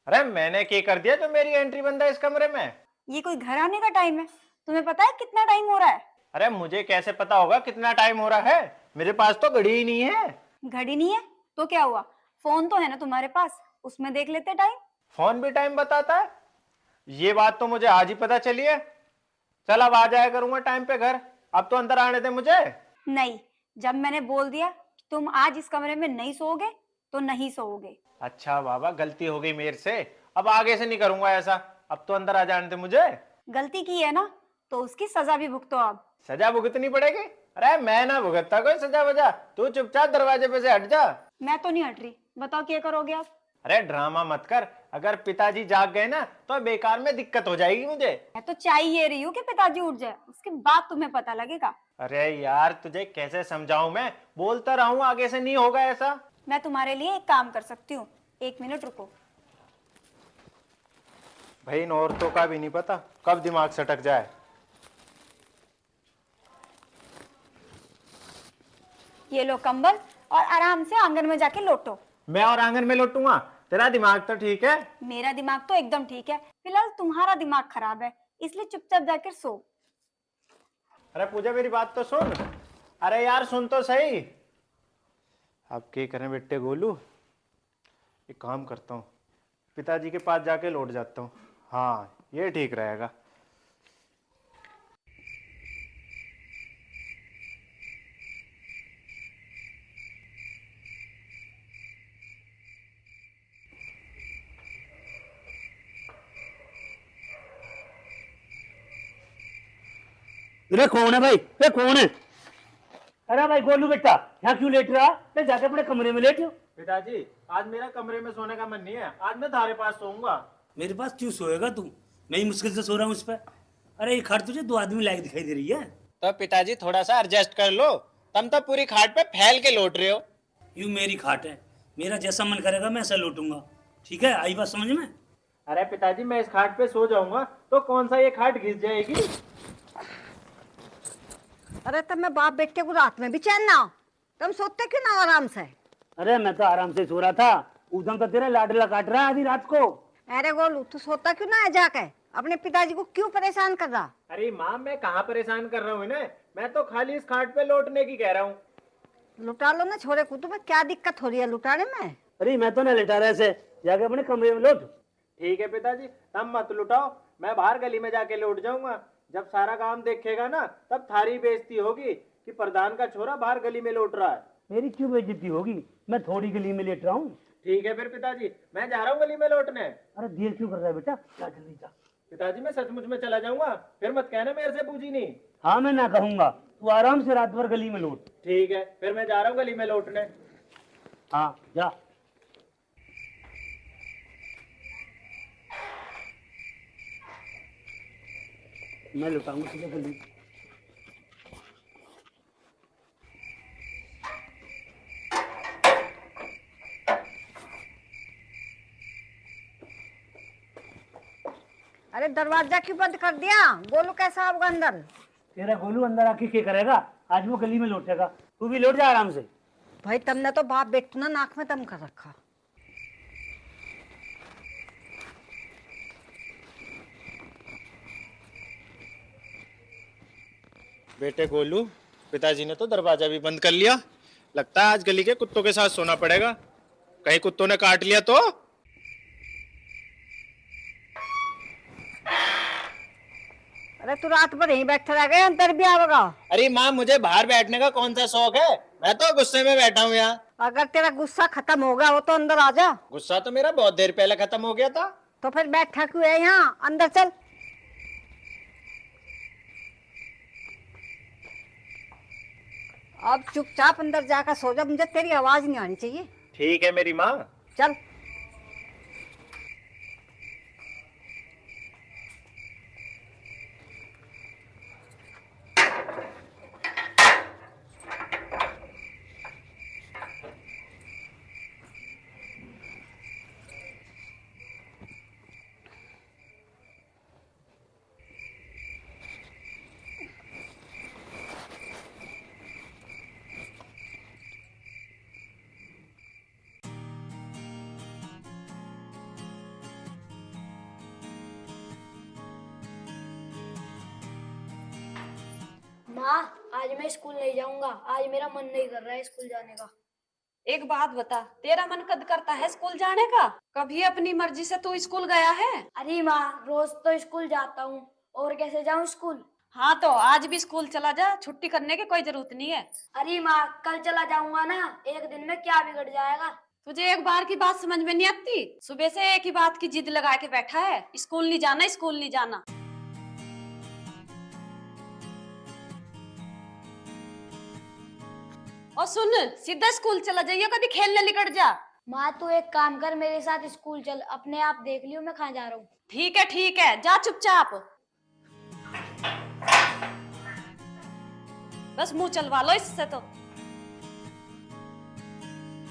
अरे मैंने क्या कर दिया जो मेरी एंट्री बंद है इस कमरे में? ये कोई घर आने का टाइम है? तुम्हें पता है कितना टाइम हो रहा है? अरे मुझे कैसे पता होगा कितना टाइम हो रहा है? मेरे पास तो घड़ी ही नहीं है। घड़ी नहीं है तो क्या हुआ? फोन तो है ना तुम्हारे पास, उसमें देख लेते टाइम। फोन भी टाइम बताता है? ये बात तो मुझे आज ही पता चली है। चल अब आ जाया करूंगा टाइम पे घर। अब तो अंदर आने दे मुझे। नहीं, जब मैंने बोल दिया कि तुम आज इस कमरे में नहीं सोओगे तो नहीं सोओगे। अच्छा बाबा, गलती हो गई मेरे से। अब आगे से नहीं करूंगा ऐसा। अब तो अंदर आ जाने दे मुझे। गलती की है ना तो उसकी सजा भी भुगतो अब। सजा भुगतनी पड़ेगी? अरे मैं ना भुगतता कोई सजा वजा। तू चुपचाप दरवाजे पे से हट जा। मैं तो नहीं हट रही, बताओ क्या करोगे आप? अरे ड्रामा मत कर। अगर पिताजी जाग गए ना तो बेकार में दिक्कत हो जाएगी मुझे। मैं तो चाहिए रही हूँ कि पिताजी उठ जाए, उसके बाद तुम्हें पता लगेगा। अरे यार तुझे कैसे समझाऊं मैं? बोलता रहूं आगे से नहीं होगा ऐसा। मैं तुम्हारे लिए एक काम कर सकती हूँ, 1 मिनट रुको। भाई इन औरतों का भी नहीं पता कब दिमाग सटक जाए। ये लो कंबल और आराम से आंगन में जाके लोटो। मैं और आंगन में लौटूंगा? तेरा दिमाग तो ठीक है। मेरा दिमाग तो एकदम ठीक है, फिलहाल तुम्हारा दिमाग खराब है, इसलिए चुपचाप जाकर सो। अरे पूजा मेरी बात तो सुन। अरे यार सुन तो सही। अब क्या करें बेटे गोलू? एक काम करता हूँ, पिताजी के पास जाके लौट जाता हूँ। हाँ ये ठीक रहेगा। अरे कौन है भाई? अरे कौन है? अरे भाई गोलू बेटा, यहाँ क्यों लेट रहा? मैं जाके अपने कमरे में लेट जाओ। पिताजी आज मेरा कमरे में सोने का मन नहीं है। आज मैं तुम्हारे पास सोऊंगा। मेरे पास क्यों सोएगा तू? मैं ही मुश्किल से सो रहा हूँ इस पर। अरे ये खाट तुझे 2 आदमी लायक दिखाई दे रही है। तो पिताजी थोड़ा सा एडजस्ट कर लो। तुम तो पूरी खाट पे फैल के लौट रहे हो। यूं मेरी खाट है, मेरा जैसा मन करेगा मैं ऐसा लौटूंगा। ठीक है, आई बात समझ में? अरे पिताजी मैं इस खाट पे सो जाऊंगा तो कौन सा ये खाट घिस जाएगी? अरे तब मैं बाप बेटे को रात में भी चैन ना हो? तुम सोते क्यों ना आराम से? अरे मैं तो आराम से सो रहा था, उधम तो तेरा लाडला काट रहा है आधी रात को। अरे गोलू तू सोता क्यों ना है जाके? अपने पिताजी को क्यों परेशान कर रहा? अरे माँ मैं कहाँ परेशान कर रहा हूँ इन्हें? मैं तो खाली इस खाट पे लौटने की कह रहा हूँ। लुटा लो ना छोरे को, तुम्हें क्या दिक्कत हो रही है लुटाने में? अरे मैं तो ना लेटा रहा ऐसे, जाके अपने कमरे में लौट। ठीक है पिताजी, तब मत लुटाओ। मैं बाहर गली में जाके लौट जाऊंगा। जब सारा काम देखेगा ना तब थारी बेइज्जती होगी कि प्रधान का छोरा बाहर गली में लौट रहा है। मेरी क्यों बेइज्जती होगी? मैं थोड़ी गली में लेट रहा हूँ। ठीक है फिर पिताजी, मैं जा रहा हूँ गली में लौटने। अरे देर क्यों कर रहा है बेटा? जा जल्दी जा। पिताजी मैं सचमुच में चला जाऊंगा, फिर मत कहना मेरे से पूछी नहीं। हाँ मैं ना कहूंगा, तू आराम से रात भर गली में लौट। ठीक है फिर मैं जा रहा हूँ गली में लौटने। हाँ जा। मैं लुटाऊंगा तुझे गली। अरे दरवाजा क्यों बंद कर दिया? गोलू कैसा होगा अंदर? तेरा गोलू अंदर आके क्या करेगा? आज वो गली में लौटेगा, तू भी लौट जा आराम से। भाई तुमने तो बाप बेटू ना नाक में दम कर रखा। बेटे गोलू, पिताजी ने तो दरवाजा भी बंद कर लिया। लगता है आज गली के कुत्तों के साथ सोना पड़ेगा। कहीं कुत्तों ने काट लिया तो? अरे तू रात भर यहीं बैठा रह गए, अंदर भी आवेगा? अरे माँ मुझे बाहर बैठने का कौन सा शौक है? मैं तो गुस्से में बैठा हूँ यहाँ। अगर तेरा गुस्सा खत्म हो गया हो तो अंदर आ जा। गुस्सा तो मेरा बहुत देर पहले खत्म हो गया था। तो फिर बैठा क्यों है यहाँ? अंदर चल। अब चुपचाप अंदर जाकर सो जा, मुझे तेरी आवाज नहीं आनी चाहिए। ठीक है मेरी माँ। चल। माँ, आज मैं स्कूल नहीं जाऊंगा। आज मेरा मन नहीं कर रहा है स्कूल जाने का। एक बात बता, तेरा मन कद करता है स्कूल जाने का? कभी अपनी मर्जी से तू स्कूल गया है? अरे माँ, रोज तो स्कूल जाता हूँ, और कैसे जाऊँ स्कूल? हाँ तो आज भी स्कूल चला जा, छुट्टी करने की कोई जरूरत नहीं है। अरे माँ, कल चला जाऊंगा ना, एक दिन में क्या बिगड़ जाएगा? तुझे एक बार की बात समझ में नहीं आती? सुबह से एक ही बात की जिद लगा के बैठा है, स्कूल नहीं जाना, स्कूल नहीं जाना। और सुन, सीधा स्कूल चला जाइए, कभी खेलने निकल जा। माँ, तू एक काम कर, मेरे साथ स्कूल चल, अपने आप देख लियो मैं कहाँ जा रहा हूँ। ठीक है, जा चुपचाप। बस मुंह चलवा लो इससे तो।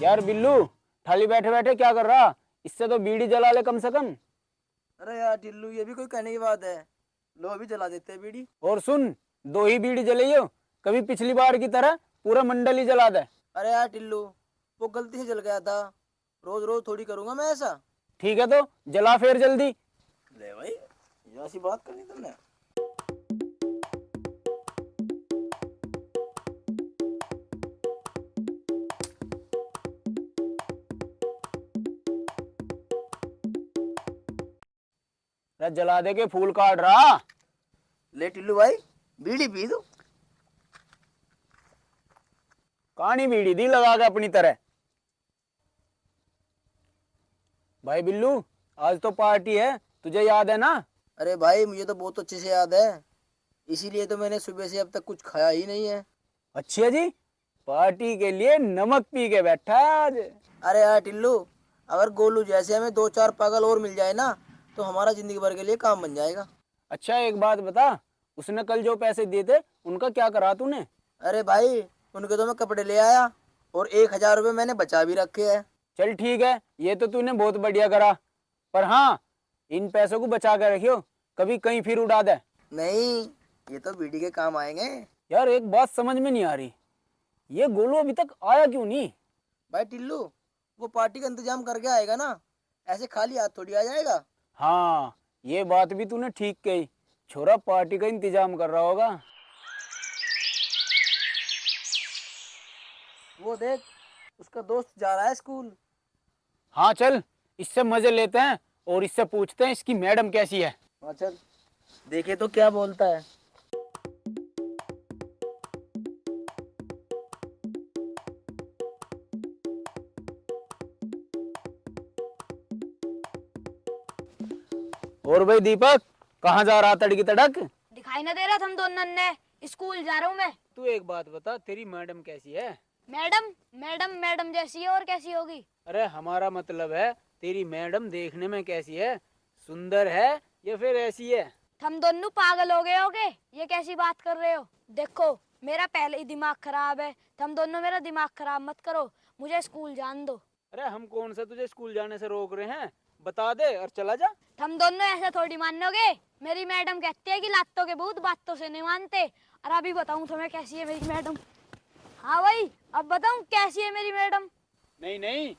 यार बिल्लू, थाली बैठे बैठे क्या कर रहा? इससे तो बीड़ी जला ले कम से कम। अरे यार टिल्लू, ये भी कोई कहने की बात है? लो अभी जला देते हैं बीड़ी। और सुन, 2 ही बीड़ी जलाइयो, कभी पिछली बार की तरह पूरा मंडल ही जला दे। अरे यार टिल्लू, वो गलती से जल गया था, रोज रोज थोड़ी करूंगा मैं ऐसा। ठीक है तो जला फिर जल्दी। ले भाई, ये ऐसी बात करनी तुमने। अरे जला दे के फूल काट रहा। ले टिल्लू भाई, बीड़ी पी दो। कहानी बीड़ी दी लगा के अपनी तरह। भाई बिल्लू, आज तो पार्टी है, तुझे याद है ना? अरे भाई, मुझे तो बहुत अच्छे से याद है, इसीलिए तो मैंने सुबह से अब तक कुछ खाया ही नहीं है। अच्छा जी, पार्टी के लिए नमक पी के बैठा है आज। अरे यार टिल्लू, अगर गोलू जैसे हमें 2-4 पागल और मिल जाए ना, तो हमारा जिंदगी भर के लिए काम बन जाएगा। अच्छा एक बात बता, उसने कल जो पैसे दिए थे उनका क्या करा तूने? अरे भाई, उनके तो मैं कपड़े ले आया, और 1000 रुपये मैंने बचा भी रखे हैं। चल ठीक है, ये तो तूने बहुत बढ़िया करा, पर हाँ, इन पैसों को बचा कर रखियो, कभी कहीं फिर उड़ा दे। नहीं, ये तो बीड़ी के काम आएंगे। यार एक बात समझ में नहीं आ रही, ये गोलू अभी तक आया क्यों नहीं? भाई टिल्लू, वो पार्टी का इंतजाम करके आएगा ना, ऐसे खाली हाथ थोड़ी आ जाएगा। हाँ, ये बात भी तूने ठीक कही, छोरा पार्टी का इंतजाम कर रहा होगा। वो देख, उसका दोस्त जा रहा है स्कूल। हाँ चल, इससे मजे लेते हैं और इससे पूछते हैं इसकी मैडम कैसी है। हाँ चल, देखे तो क्या बोलता है। और भाई दीपक, कहाँ जा रहा तड़की तड़क? दिखाई ना दे रहा था हम दोनों ने, स्कूल जा रहा हूँ मैं। तू एक बात बता, तेरी मैडम कैसी है? मैडम मैडम मैडम जैसी है, और कैसी होगी? अरे हमारा मतलब है तेरी मैडम देखने में कैसी है, सुंदर है या फिर ऐसी है? हम दोनों पागल हो गए होगे, ये कैसी बात कर रहे हो? देखो, मेरा पहले ही दिमाग खराब है, हम दोनों मेरा दिमाग खराब मत करो, मुझे स्कूल जान दो। अरे हम कौन सा तुझे स्कूल जाने से रोक रहे हैं, बता दे और चला जा। हम दोनों ऐसे थोड़ी मानोगे, मेरी मैडम कहती है कि लातों के भूत बातों से नहीं मानते। और अभी बताऊं तुम्हें कैसी है मेरी मैडम? हाँ भाई, अब बताऊं कैसी है मेरी मैडम? नहीं नहीं,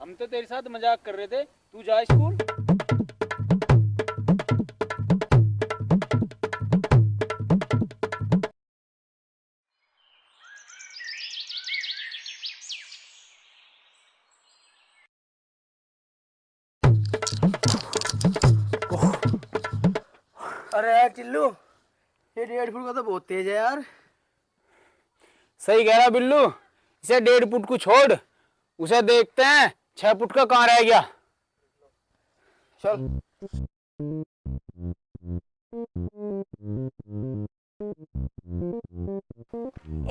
हम तो तेरे साथ मजाक कर रहे थे, तू जा स्कूल। अरे यार टिल्लू, ये 1.5 फुट का तो बहुत तेज है यार। सही कह रहा बिल्लू, इसे 1.5 फुट को छोड़, उसे देखते हैं 6 फुट का कहाँ रह गया। चल।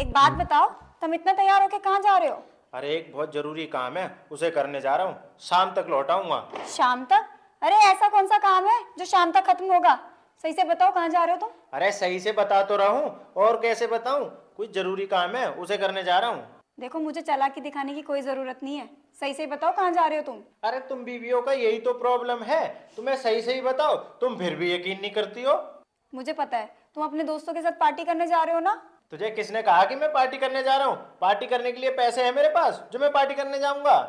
एक बात बताओ, तुम इतना तैयार होके कहाँ जा रहे हो? अरे एक बहुत जरूरी काम है, उसे करने जा रहा हूँ, शाम तक लौटाऊंगा। शाम तक? अरे ऐसा कौन सा काम है जो शाम तक खत्म होगा? सही से बताओ, कहाँ जा रहे हो तुम? अरे सही से बता तो रहा हूँ, और कैसे बताऊं? कोई जरूरी काम है, उसे करने जा रहा हूँ। देखो, मुझे चालाकी दिखाने की कोई जरूरत नहीं है, सही से बताओ कहाँ जा रहे हो तुम? अरे तुम बीवियों का यही तो प्रॉब्लम है, तुम्हें सही सही बताओ, तुम फिर भी यकीन नहीं करती हो। मुझे पता है, तुम अपने दोस्तों के साथ पार्टी करने जा रहे हो ना? तुझे किसने कहा कि मैं पार्टी करने जा रहा हूँ? पार्टी करने के लिए पैसे है मेरे पास जो मैं पार्टी करने जाऊंगा।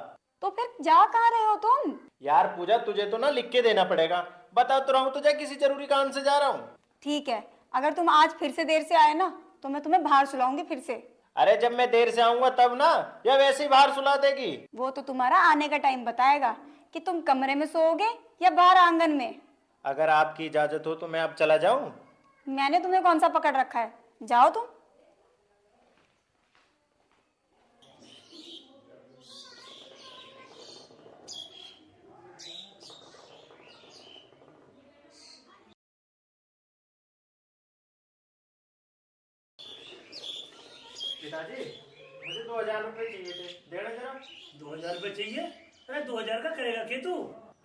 तो फिर जा कहाँ रहे हो तुम? यार पूजा, तुझे तो ना लिख के देना पड़ेगा, बता तो रहा हूँ तुझे, किसी जरूरी काम से जा रहा हूँ। ठीक है, अगर तुम आज फिर से देर से आए ना, तो मैं तुम्हें बाहर सुलाऊंगी फिर से। अरे जब मैं देर से आऊंगा तब ना, या वैसे ही बाहर सुला देगी? वो तो तुम्हारा आने का टाइम बताएगा कि तुम कमरे में सोओगे या बाहर आंगन में। अगर आपकी इजाजत हो तो मैं अब चला जाऊं? मैंने तुम्हें कौन सा पकड़ रखा है, जाओ तुम। पिताजी, मुझे 2000 रुपए चाहिए थे, देना जरा। 2000 रुपये चाहिए? अरे 2000 का करेगा क्या तू?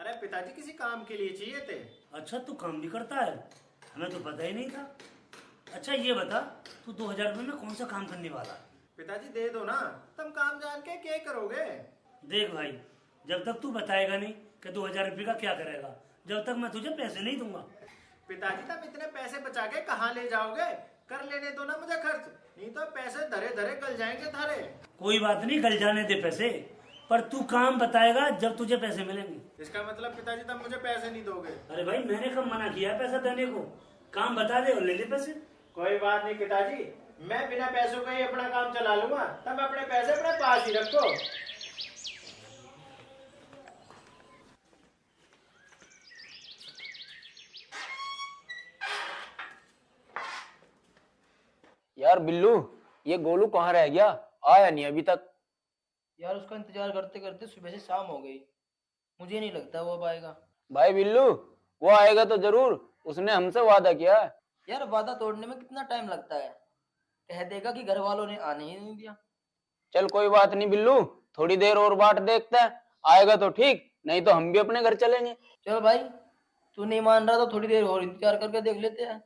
अरे पिताजी किसी काम के लिए चाहिए थे। अच्छा तू काम भी करता है, हमें तो पता ही नहीं था। अच्छा ये बता, तू 2000 रुपये में कौन सा काम करने वाला है? पिताजी दे दो ना, तुम काम जान के क्या करोगे? देख भाई, जब तक तू बताएगा नहीं कि 2000 रुपये का क्या करेगा, जब तक मैं तुझे पैसे नहीं दूंगा। पिताजी तुम इतने पैसे बचा के कहाँ ले जाओगे? कर लेने दो ना मुझे खर्च, नहीं तो पैसे धरे धरे गल जाएंगे थारे। कोई बात नहीं, गल जाने दे पैसे, पर तू काम बताएगा जब तुझे पैसे मिलेंगे। इसका मतलब पिताजी तुम मुझे पैसे नहीं दोगे? अरे भाई मैंने कब मना किया है पैसा देने को? काम बता दे और ले ले पैसे। कोई बात नहीं पिताजी, मैं बिना पैसों का ही अपना काम चला लूंगा, तुम अपने पैसे अपने पास ही रखो। यार बिल्लू, ये गोलू कहाँ रह गया? आया नहीं अभी तक। यार उसका इंतजार करते करते सुबह से शाम हो गई, मुझे नहीं लगता वो अब आएगा। भाई बिल्लू, वो आएगा तो जरूर, उसने हमसे वादा किया है। यार वादा तोड़ने में कितना टाइम लगता है, कह देगा कि घर वालों ने आने ही नहीं दिया। चल कोई बात नहीं बिल्लू, थोड़ी देर और बाट देखते हैं, आएगा तो ठीक, नहीं तो हम भी अपने घर चलेंगे। चल भाई, तू नहीं मान रहा तो थोड़ी देर और इंतजार करके देख लेते हैं।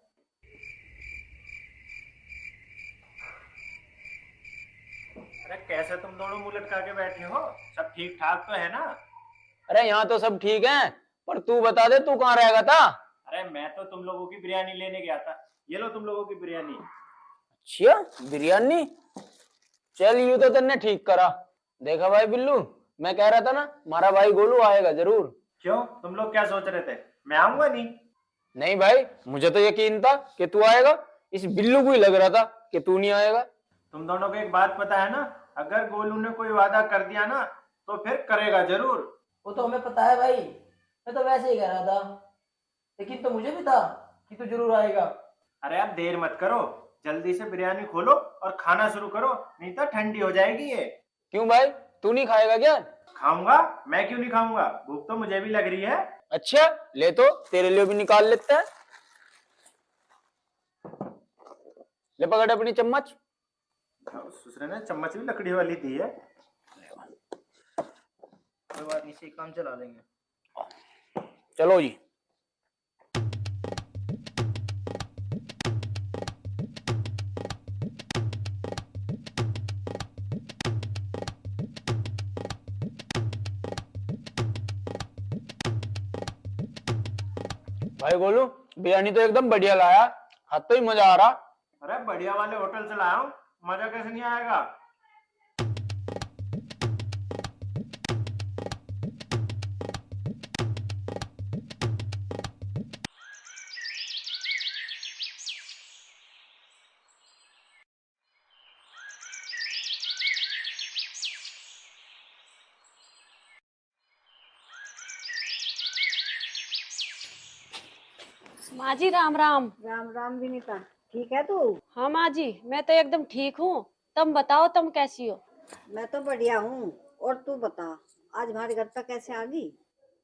अरे कैसे तुम दोनों मुंह लटका के बैठे हो? सब ठीक ठाक तो है ना? अरे यहाँ तो सब ठीक है, पर तू बता दे तू कहाँ रहेगा था? अरे मैं तो तुम लोगों की बिरयानी लेने गया था, ये लो तुम लोगों की बिरयानी। अच्छा बिरयानी? चल यूं तो तेने ठीक करा। देखा भाई बिल्लू, मैं कह रहा था ना, हमारा भाई गोलू आएगा जरूर। क्यों, तुम लोग क्या सोच रहे थे, मैं आऊंगा नहीं? नहीं भाई, मुझे तो यकीन था कि तू आएगा, इस बिल्लू को ही लग रहा था कि तू नहीं आएगा। तुम दोनों को एक बात पता है ना, अगर गोलू ने कोई वादा कर दिया ना तो फिर करेगा जरूर। वो तो हमें पता है भाई, मैं तो वैसे ही कह रहा था, लेकिन तो मुझे भी था कि तू जरूर आएगा। अरे आप देर मत करो, जल्दी से बिरयानी खोलो और खाना शुरू करो, नहीं तो ठंडी हो जाएगी ये। क्यों भाई, तू नहीं खाएगा क्या? खाऊंगा, मैं क्यों नहीं खाऊंगा, भूख तो मुझे भी लग रही है। अच्छा ले, तो तेरे लिए भी निकाल लेते हैं। ले पकड़ अपनी चम्मच। दूसरे ने चम्मच भी लकड़ी वाली दी है। कोई बात नहीं, इसे काम चला लेंगे। चलो जी। भाई गोलू, बिरयानी तो एकदम बढ़िया लाया, हाथ तो ही मजा आ रहा। अरे बढ़िया वाले होटल से लाया हूँ, मजा कैसे नहीं आएगा? माँ जी राम राम। राम राम विनीता, ठीक है तू? हाँ माँ जी, मैं तो एकदम ठीक हूँ। तुम बताओ, तुम कैसी हो? मैं तो बढ़िया हूँ। और तू बता, आज हमारे घर तक कैसे आ गई?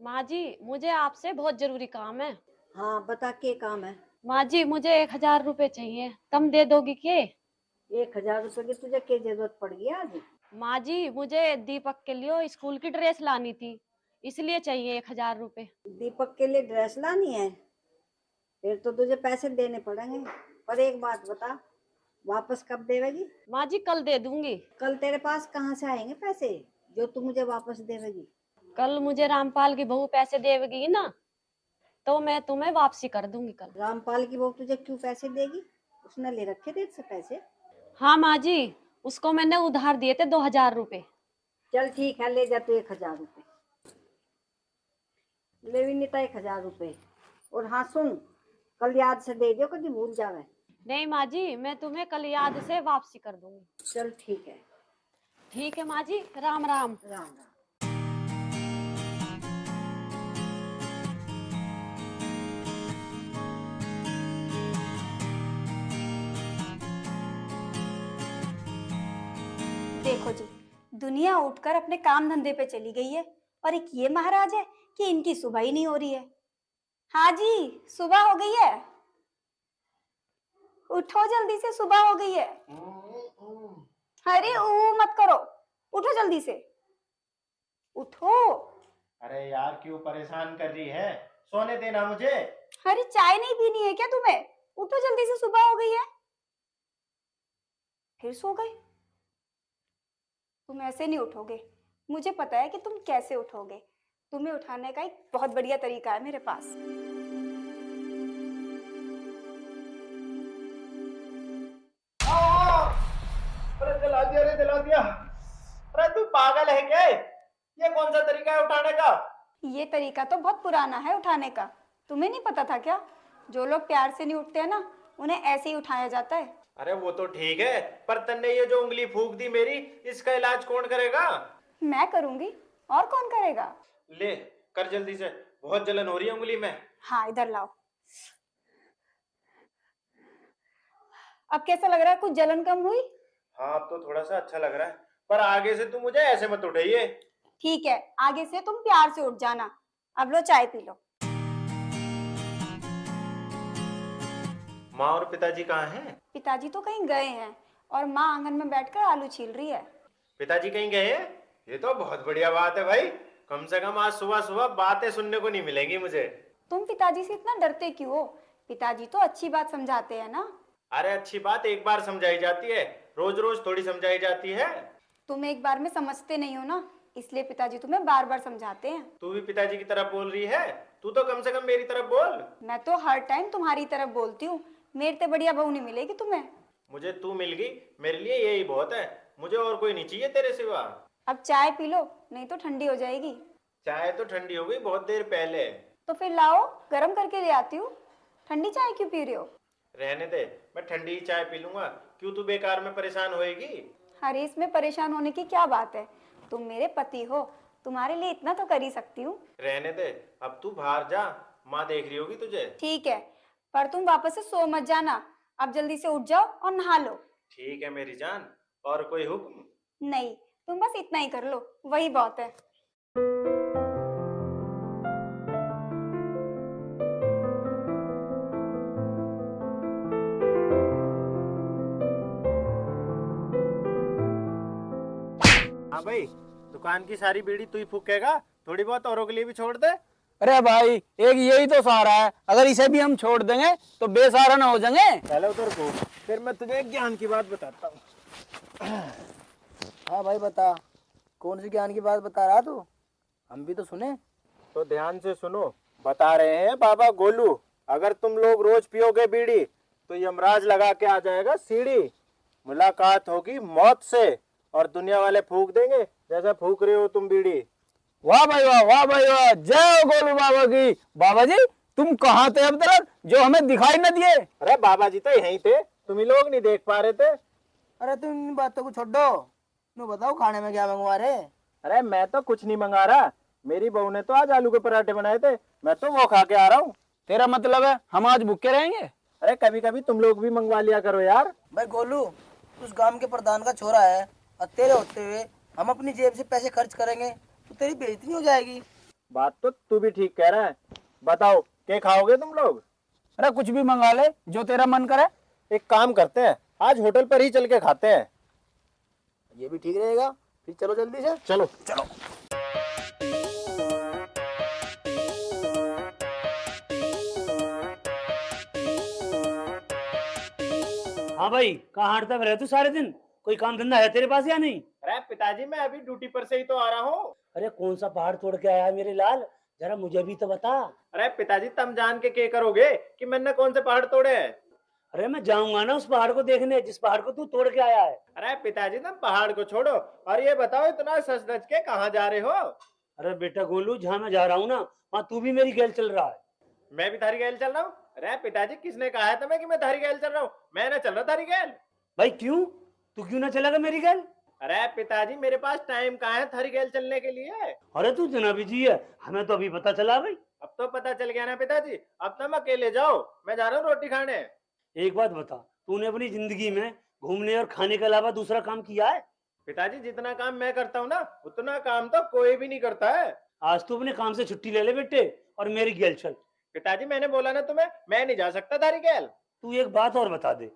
माँ जी, मुझे आपसे बहुत जरूरी काम है। हाँ बता, क्या काम है? माँ जी, मुझे 1000 रुपए चाहिए, तुम दे दोगी के? 1000 रुपए की तुझे क्या जरूरत पड़ गई आज? माँ जी, मुझे दीपक के लिए स्कूल की ड्रेस लानी थी, इसलिए चाहिए 1000 रुपए। दीपक के लिए ड्रेस लानी है? फिर तो तुझे पैसे देने पड़ेंगे, पर एक बात बता, वापस कब देवेगी? माँ जी कल दे दूंगी। कल तेरे पास कहाँ से आएंगे पैसे जो तू मुझे वापस देवेगी? कल मुझे रामपाल की बहू पैसे देगी ना, तो मैं तुम्हें वापसी कर दूंगी कल। रामपाल की बहू तुझे क्यों पैसे देगी? उसने ले रखे थे इससे पैसे? हाँ माँ जी, उसको मैंने उधार दिए थे 2000 रुपए। चल ठीक है, ले जा तू 1000 रुपए। ले विनीता 1000 रुपए। और हाँ सुन, कल याद से दे दियो, कभी भूल जावे। नहीं माँ जी, मैं तुम्हें कल याद से वापसी कर दूंगी। चल ठीक है। ठीक है माँ जी, राम राम। राम राम। देखो जी, दुनिया उठकर अपने काम धंधे पे चली गई है और एक ये महाराज है कि इनकी सुबह ही नहीं हो रही है। हाँ जी, सुबह हो गई है, उठो जल्दी से, सुबह हो गई है। अरे मत करो, उठो जल्दी से, उठो। अरे यार क्यों परेशान कर रही है, सोने देना मुझे। अरे चाय नहीं पीनी है क्या तुम्हें? उठो जल्दी से, सुबह हो गई है। फिर सो गए। तुम ऐसे नहीं उठोगे, मुझे पता है कि तुम कैसे उठोगे। तुम्हें उठाने का एक बहुत बढ़िया तरीका है मेरे पास। अरे जला दिया, अरे जला दिया। अरे तू पागल है क्या? ये कौन सा तरीका है उठाने का? ये तरीका तो बहुत पुराना है उठाने का, तुम्हें नहीं पता था क्या? जो लोग प्यार से नहीं उठते हैं ना, उन्हें ऐसे ही उठाया जाता है। अरे वो तो ठीक है, पर तन्ने ये जो उंगली फूक दी मेरी, इसका इलाज कौन करेगा? मैं करूंगी, और कौन करेगा? ले कर जल्दी से, बहुत जलन हो रही है उंगली में। हाँ इधर लाओ। अब कैसा लग रहा है? कुछ जलन कम हुई? हाँ अब तो थोड़ा सा अच्छा लग रहा है, पर आगे से तू मुझे ऐसे मत उठाइए। ठीक है, आगे से तुम प्यार से उठ जाना। अब लो चाय पी लो। माँ और पिताजी कहाँ हैं? पिताजी तो कहीं गए हैं और माँ आंगन में बैठकर आलू छील रही है। पिताजी कहीं गए हैं? ये तो बहुत बढ़िया बात है भाई, कम से कम आज सुबह सुबह बातें सुनने को नहीं मिलेंगी मुझे। तुम पिताजी से इतना डरते क्यों हो? पिताजी तो अच्छी बात समझाते हैं ना। अरे अच्छी बात एक बार समझाई जाती है, रोज रोज थोड़ी समझाई जाती है। तुम एक बार में समझते नहीं हो ना, इसलिए पिताजी तुम्हें बार बार समझाते हैं। तू भी पिताजी की तरफ बोल रही है, तू तो कम से कम मेरी तरफ बोल। मैं तो हर टाइम तुम्हारी तरफ बोलती हूँ, मेरे से बढ़िया बहू नहीं मिलेगी तुम्हें। मुझे तू मिल गई, मेरे लिए यही बहुत है, मुझे और कोई नहीं चाहिए तेरे सिवा। अब चाय पी लो, नहीं तो ठंडी हो जाएगी। चाय तो ठंडी हो गई बहुत देर पहले। तो फिर लाओ, गरम करके ले आती हूँ। ठंडी चाय क्यों पी रहे हो? रहने दे, मैं ठंडी ही चाय पी लूंगा, क्यों तू बेकार में परेशान होएगी? अरे इसमें परेशान होने की क्या बात है? तुम मेरे पति हो, तुम्हारे लिए इतना तो कर ही सकती हूँ। रहने दे, अब तू बाहर जा, माँ देख रही होगी तुझे। ठीक है, पर तुम वापस से सो मत जाना। अब जल्दी से उठ जाओ और नहा लो। ठीक है मेरी जान, और कोई हुक्म? नहीं, तुम बस इतना ही कर लो, वही बहुत है। हाँ भाई, दुकान की सारी बीड़ी तू ही फूकेगा, थोड़ी बहुत औरों के लिए भी छोड़ दे। अरे भाई एक यही तो सहारा है, अगर इसे भी हम छोड़ देंगे तो बेसहारा ना हो जाएंगे। पहले उधर को, फिर मैं तुझे एक ज्ञान की बात बताता हूँ। हाँ भाई बता, कौन सी ज्ञान की बात बता रहा तू? हम भी तो सुने। तो ध्यान से सुनो, बता रहे हैं बाबा गोलू, अगर तुम लोग रोज पियोगे बीड़ी तो यमराज लगा के आ जाएगा सीढ़ी, मुलाकात होगी मौत से, और दुनिया वाले फूक देंगे जैसा फूक रहे हो तुम बीड़ी। वाह भाई वाह, वाह भाई वाह, जय हो गोलू बाबा की। बाबा जी तुम कहाँ थे अब तक, जो हमें दिखाई न दिए? अरे बाबा जी तो यहीं थे, तुम ही लोग नहीं देख पा रहे थे। अरे तुम इन बातों को छोड़ दो, तुम बताओ खाने में क्या मंगवा रहे? अरे मैं तो कुछ नहीं मंगा रहा, मेरी बहू ने तो आज आलू के पराठे बनाए थे, मैं तो वो खा के आ रहा हूँ। तेरा मतलब है हम आज भूखे रहेंगे? अरे कभी कभी तुम लोग भी मंगवा लिया करो यार। भाई गोलू, उस गांव के प्रधान का छोरा है, और तेरे होते हुए हम अपनी जेब से पैसे खर्च करेंगे तो तेरी बेइज्जती नहीं हो जाएगी? बात तो तू भी ठीक कह रहा है, बताओ क्या खाओगे तुम लोग? अरे कुछ भी मंगा ले जो तेरा मन करे। एक काम करते हैं, आज होटल पर ही चल के खाते हैं। ये भी ठीक रहेगा, फिर चलो जल्दी से। चलो चलो। हाँ भाई, कहाँ हड़ता रहे तू सारे दिन? कोई काम धंधा है तेरे पास या नहीं? अरे पिताजी मैं अभी ड्यूटी पर से ही तो आ रहा हूँ। अरे कौन सा पहाड़ तोड़ के आया है मेरे लाल, जरा मुझे भी तो बता। अरे पिताजी तुम जान के क्या करोगे कि मैंने कौन से पहाड़ तोड़े हैं? अरे मैं जाऊंगा ना उस पहाड़ को देखने जिस पहाड़ को तू तोड़ के आया है। अरे पिताजी तुम पहाड़ को छोड़ो और ये बताओ इतना सच धज के कहाँ जा रहे हो? अरे बेटा गोलू, जहाँ मैं जा रहा हूँ ना, वहाँ तू भी मेरी गैल चल रहा है। मैं भी थारी गैल चल रहा हूँ। अरे पिताजी, किसने कहा है तुम्हें कि मैं थारी गैल चल रहा हूँ? मैं ना चल रहा थारी गैल। भाई क्यों? तू क्यों ना चलेगा मेरी गैल? अरे पिताजी, मेरे पास टाइम कहाँ है थारी गैल चलने के लिए? अरे तू जनाबी जी है, हमें तो अभी पता चला भाई। अब तो पता चल गया ना पिताजी। अब तुम अकेले जाओ, मैं जा रहा हूँ रोटी खाने। एक बात बता, तूने अपनी जिंदगी में घूमने और खाने के अलावा दूसरा काम किया है? पिताजी, जितना काम मैं करता हूँ ना, उतना काम तो कोई भी नहीं करता है। आज तू अपने काम से छुट्टी ले ले बेटे और मेरी गैल चल। पिताजी, मैंने बोला ना तुम्हें, मैं नहीं जा सकता थारी गैल। तू एक बात और बता दे,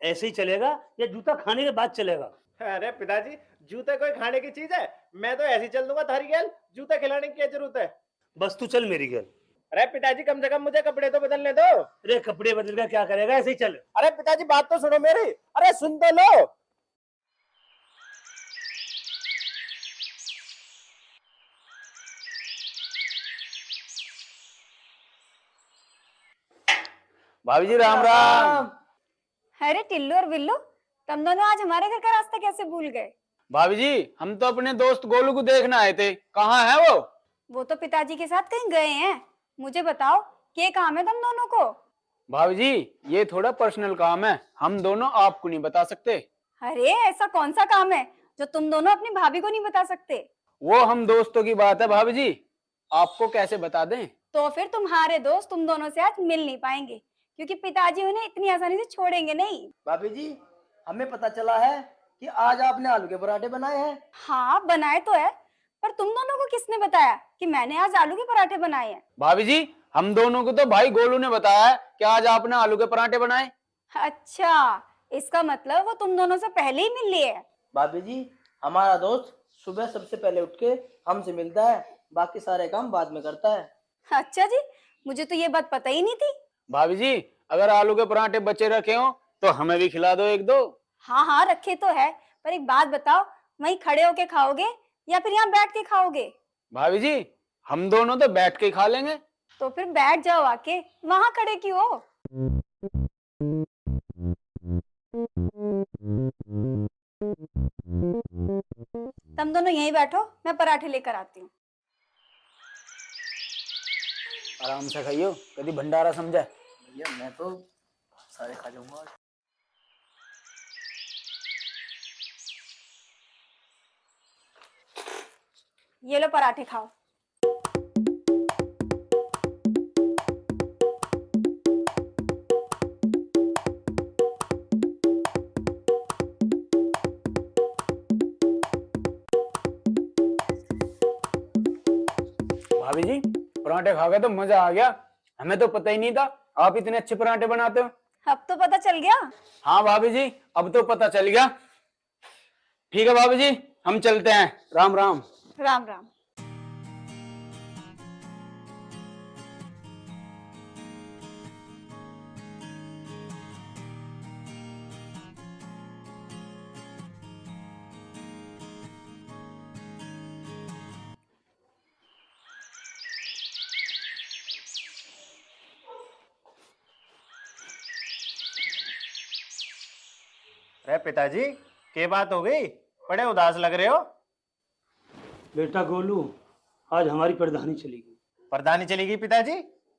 ऐसे ही चलेगा या जूता खाने के बाद चलेगा? अरे पिताजी, जूते कोई खाने की चीज है? मैं तो ऐसे ही चल दूंगा थारी गैल, जूते खिलाने की क्या जरूरत है? बस तू चल मेरी गैल। अरे पिताजी, कम से कम मुझे कपड़े तो बदलने दो। अरे कपड़े बदल कर क्या करेगा, ऐसे ही चल। अरे पिताजी, बात तो सुनो मेरी। अरे सुन तो लो। भाभी जी राम राम। अरे टिल्लू और बिल्लू, तुम दोनों आज हमारे घर का रास्ता कैसे भूल गए? भाभी जी, हम तो अपने दोस्त गोलू को देखने आए थे, कहाँ है वो? वो तो पिताजी के साथ कहीं गए हैं। मुझे बताओ, क्या काम है तुम दोनों को? भाभी जी, ये थोड़ा पर्सनल काम है, हम दोनों आपको नहीं बता सकते। अरे ऐसा कौन सा काम है जो तुम दोनों अपनी भाभी को नहीं बता सकते? वो हम दोस्तों की बात है भाभी जी, आपको कैसे बता दें? तो फिर तुम्हारे दोस्त तुम दोनों से आज मिल नहीं पाएंगे, क्योंकि पिताजी उन्हें इतनी आसानी से छोड़ेंगे नहीं। भाभी जी, हमें पता चला है कि आज आपने आलू के पराठे बनाए हैं। हाँ बनाए तो है, पर तुम दोनों को किसने बताया कि मैंने आज आलू के पराठे बनाए हैं? भाभी जी, हम दोनों को तो भाई गोलू ने बताया है कि आज आपने आलू के पराठे बनाए। अच्छा, इसका मतलब वो तुम दोनों से पहले ही मिल लिए है। भाभी जी, हमारा दोस्त सुबह सबसे पहले उठ के हमसे मिलता है, बाकी सारे काम बाद में करता है। अच्छा जी, मुझे तो ये बात पता ही नहीं थी। भाभी जी, अगर आलू के पराठे बचे रखे हो तो हमें भी खिला दो एक दो। हाँ हाँ रखे तो है, पर एक बात बताओ, वहीं खड़े होके खाओगे या फिर यहाँ बैठ के खाओगे? भाभी जी, हम दोनों तो बैठ के ही खा लेंगे। तो फिर बैठ जाओ आके, वहां खड़े क्यों हो? तुम दोनों यहीं बैठो, मैं पराठे लेकर आती हूँ। आराम से खाइयो, कभी भंडारा समझा। भैया मैं तो सारे खा जाऊंगा। ये लो पराठे खाओ। भाभी जी, पराठे खा के तो मजा आ गया, हमें तो पता ही नहीं था आप इतने अच्छे पराठे बनाते हो। अब तो पता चल गया। हाँ भाभी जी, अब तो पता चल गया। ठीक है भाभी जी, हम चलते हैं, राम राम। राम राम। अरे पिताजी, क्या बात हो गई? बड़े उदास लग रहे हो। बेटा गोलू, आज हमारी प्रधानी चली गई। प्रधानी चली गई पिताजी?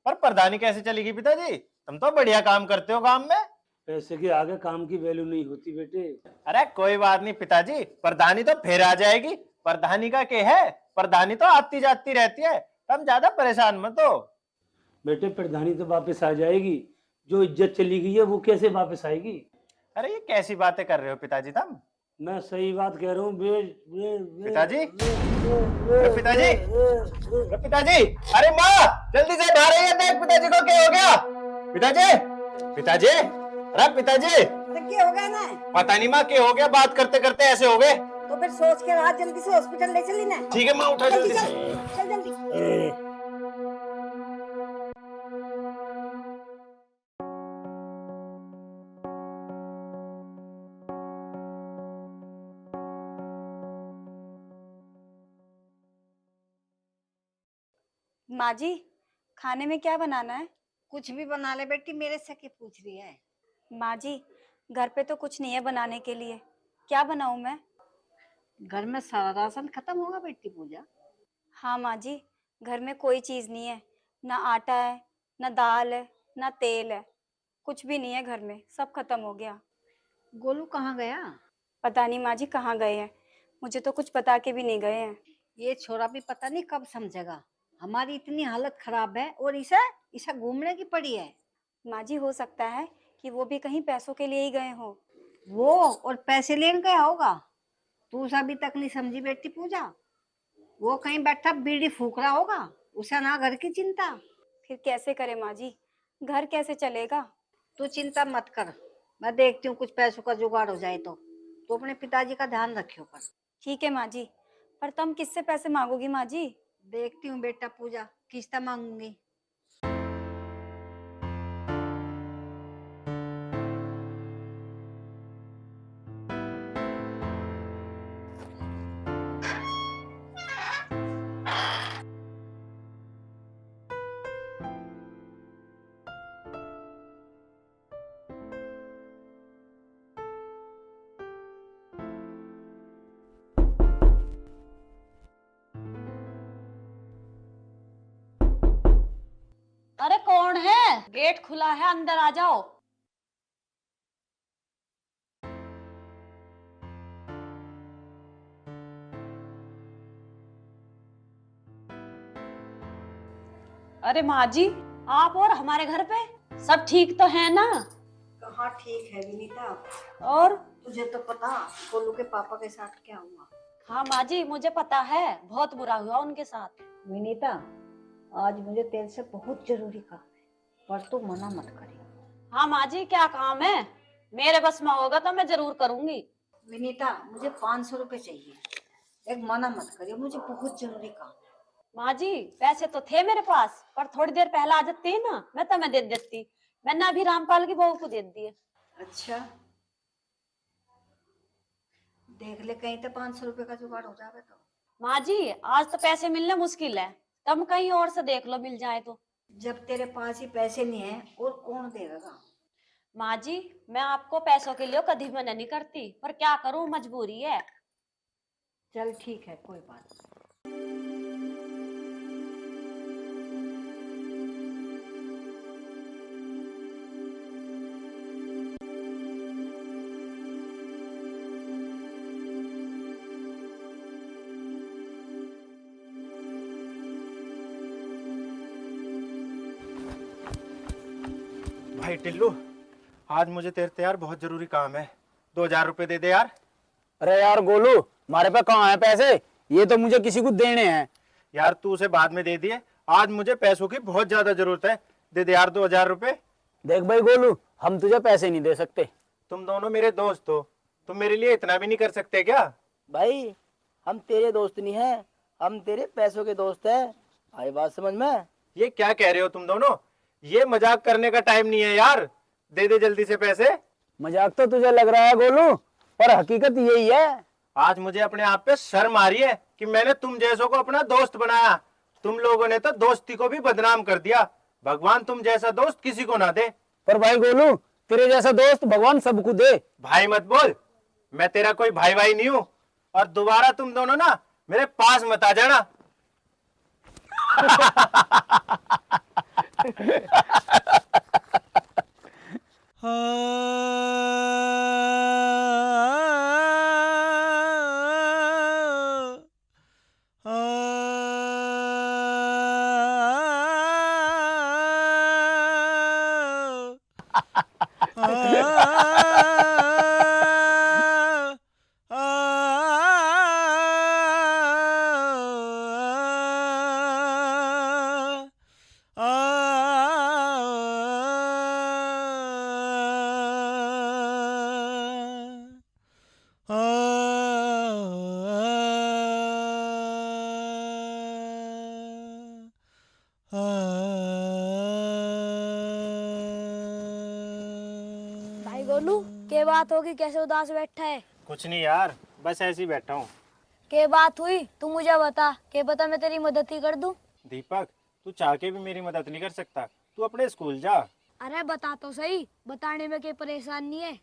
पर प्रधानी कैसे चली गई पिताजी? तुम तो बढ़िया काम करते हो काम में। पैसे के आगे काम की वैल्यू नहीं होती बेटे। अरे कोई बात नहीं पिताजी, प्रधानी तो फिर आ जाएगी। प्रधानी का क्या है, प्रधानी तो आती जाती रहती है, तुम ज्यादा परेशान मत हो। बेटे प्रधानी तो वापस आ जाएगी, जो इज्जत चली गई है वो कैसे वापस आएगी? अरे ये कैसी बातें कर रहे हो पिताजी तुम? मैं सही बात कह रहा हूँ। पिताजी, अरे पिताजी, अरे पिताजी, अरे माँ जल्दी से बाहर आइए, देख पिताजी को क्या हो गया। पिताजी, पिताजी, अरे पिताजी। तो क्या हो गया ना? पता नहीं माँ क्या हो गया, बात करते करते ऐसे हो गए। तो फिर सोच के रात जल्दी से हॉस्पिटल ले चली ना। ठीक है माँ, उठा जल्दी जल्दी चल, से। चल जल्दी। माँ जी, खाने में क्या बनाना है? कुछ भी बना ले बेटी, मेरे से क्या पूछ रही है? माँ जी, घर पे तो कुछ नहीं है बनाने के लिए, क्या बनाऊं मैं? घर में सारा राशन खत्म होगा बेटी पूजा। हाँ माँ जी, घर में कोई चीज नहीं है, ना आटा है, ना दाल है ना तेल है, कुछ भी नहीं है घर में, सब खत्म हो गया। गोलू कहाँ गया? पता नहीं माँ जी कहाँ गए हैं, मुझे तो कुछ बता के भी नहीं गए हैं। ये छोरा भी पता नहीं कब समझेगा। हमारी इतनी हालत खराब है और इसे इसे घूमने की पड़ी है। माँ जी हो सकता है कि वो भी कहीं पैसों के लिए ही गए हो। वो और पैसे लेने गया होगा। तू उसे अभी तक नहीं समझी बेटी पूजा। वो कहीं बैठा बीड़ी फूक रहा होगा, उसे ना घर की चिंता। फिर कैसे करे माँ जी, घर कैसे चलेगा। तू चिंता मत कर, मैं देखती हूँ कुछ पैसों का जुगाड़ हो जाए तो अपने पिताजी का ध्यान रखियो कर। ठीक है माँ जी, पर तुम किससे पैसे मांगोगी माँ जी। देखती हूँ बेटा पूजा, किस्ता मांगूंगी। अरे कौन है? गेट खुला है, अंदर आ जाओ। अरे माँ जी, आप और हमारे घर पे सब ठीक तो है ना? कहाँ ठीक है विनीता, और तुझे तो पता गोलू के पापा के साथ क्या हुआ। हाँ माँ जी, मुझे पता है, बहुत बुरा हुआ उनके साथ। विनीता, आज मुझे तेरे से बहुत जरूरी काम है, पर तू मना मत करी। हाँ माँ जी, क्या काम है? मेरे बस में होगा तो मैं जरूर करूंगी। विनीता, मुझे 500 रुपए चाहिए, एक मना मत करिए, मुझे बहुत जरूरी काम है। माँ जी, पैसे तो थे मेरे पास, पर थोड़ी देर पहले आ जाती ना, मैं तुम्हें दे देती। मैंने अभी रामपाल की बहू को दे दिए। अच्छा, देख ले कहीं तो 500 रुपए का जुगाड़ हो जावे तो। माँ जी, आज तो पैसे मिलने मुश्किल है, तुम कहीं और से देख लो, मिल जाए तो। जब तेरे पास ही पैसे नहीं है और कौन देगा। माँ जी, मैं आपको पैसों के लिए कभी मना नहीं करती, पर क्या करूं, मजबूरी है। चल ठीक है, कोई बात नहीं। भाई टिल्लू, आज मुझे तेरे से यार बहुत जरूरी काम है, 2000 रुपए दे दे यार। अरे यार गोलू, हमारे पे कहाँ है पैसे? ये तो मुझे किसी को देने हैं। यार तू उसे बाद में दे दिए, आज मुझे पैसों की बहुत ज्यादा जरूरत है, दे दे यार 2000 रुपए। देख भाई गोलू, हम तुझे पैसे नहीं दे सकते। तुम दोनों मेरे दोस्त हो, तुम मेरे लिए इतना भी नहीं कर सकते क्या? भाई हम तेरे दोस्त नहीं हैं, हम तेरे पैसों के दोस्त हैं। आई बात समझ में? ये क्या कह रहे हो तुम दोनों? ये मजाक करने का टाइम नहीं है यार, दे दे जल्दी से पैसे। मजाक तो तुझे लग रहा है गोलू, पर हकीकत यही है। आज मुझे अपने आप पे शर्म आ रही है कि मैंने तुम जैसों को अपना दोस्त बनाया। तुम लोगों ने तो दोस्ती को भी बदनाम कर दिया। भगवान तुम जैसा दोस्त किसी को ना दे। पर भाई गोलू, तेरे जैसा दोस्त भगवान सबको दे। भाई मत बोल, मैं तेरा कोई भाई भाई नहीं हूँ, और दोबारा तुम दोनों ना मेरे पास मत आ जाना। भाई गोलू, के बात होगी, कैसे उदास बैठा है? कुछ नहीं यार, बस ऐसे ही बैठा हूँ। के बात हुई तू मुझे बता, के पता मैं तेरी मदद ही कर दूं। दीपक, तू चाह के भी मेरी मदद नहीं कर सकता, तू अपने स्कूल जा। अरे बता तो सही, बताने में कोई परेशान नहीं है।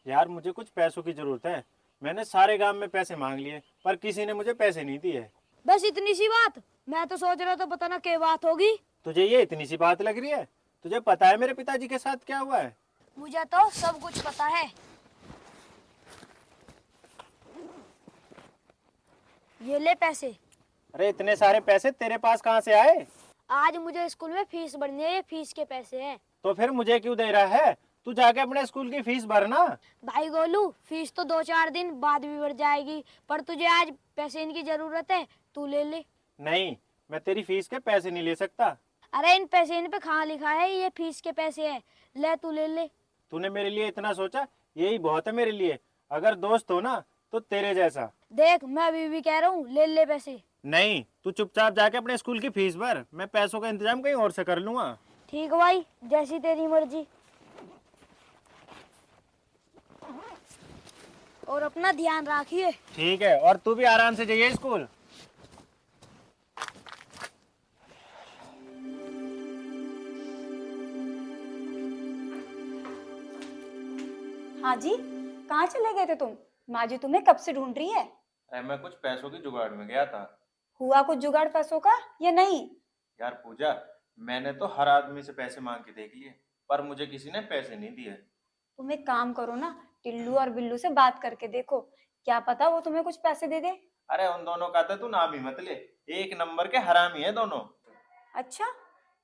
यार मुझे कुछ पैसों की जरूरत है, मैंने सारे गांव में पैसे मांग लिए, पर किसी ने मुझे पैसे नहीं दिए। बस इतनी सी बात? मैं तो सोच रहा था पता ना के बात होगी। तुझे ये इतनी सी बात लग रही है? तुझे पता है मेरे पिताजी के साथ क्या हुआ है? मुझे तो सब कुछ पता है। ये ले पैसे। अरे इतने सारे पैसे तेरे पास कहाँ से आए? आज मुझे स्कूल में फीस भरनी है, ये फीस के पैसे हैं। तो फिर मुझे क्यों दे रहा है? तू जाके अपने स्कूल की फीस भरना। भाई गोलू, फीस तो 2-4 दिन बाद भी भर जाएगी, पर तुझे आज पैसे इनकी जरूरत है, तू ले ले। नहीं, मैं तेरी फीस के पैसे नहीं ले सकता। अरे इन पैसे इन पे कहाँ लिखा है ये फीस के पैसे हैं, ले तू ले ले। तूने मेरे लिए इतना सोचा, यही बहुत है मेरे लिए। अगर दोस्त हो ना तो तेरे जैसा। देख मैं अभी भी कह रहा हूँ, ले ले पैसे। नहीं, तू चुपचाप जाके अपने स्कूल की फीस भर, मैं पैसों का इंतजाम कहीं और से कर लूंगा। ठीक है भाई, जैसी तेरी मर्जी। और अपना ध्यान रखिए। ठीक है, और तू भी आराम से जाइए स्कूल। हाँ जी, कहाँ चले गए थे तुम? माँ जी तुम्हें कब से ढूंढ रही है। अरे मैं कुछ पैसों की जुगाड़ में गया था। हुआ कुछ जुगाड़ पैसों का या नहीं? यार पूजा, मैंने तो हर आदमी से पैसे मांग के देख लिए, पर मुझे किसी ने पैसे नहीं दिए। तुम एक काम करो ना, टिल्लू और बिल्लू से बात करके देखो, क्या पता वो तुम्हें कुछ पैसे दे दे। अरे उन दोनों का तो तू नाम ही मत ले, एक नंबर के हरामी है दोनों। अच्छा,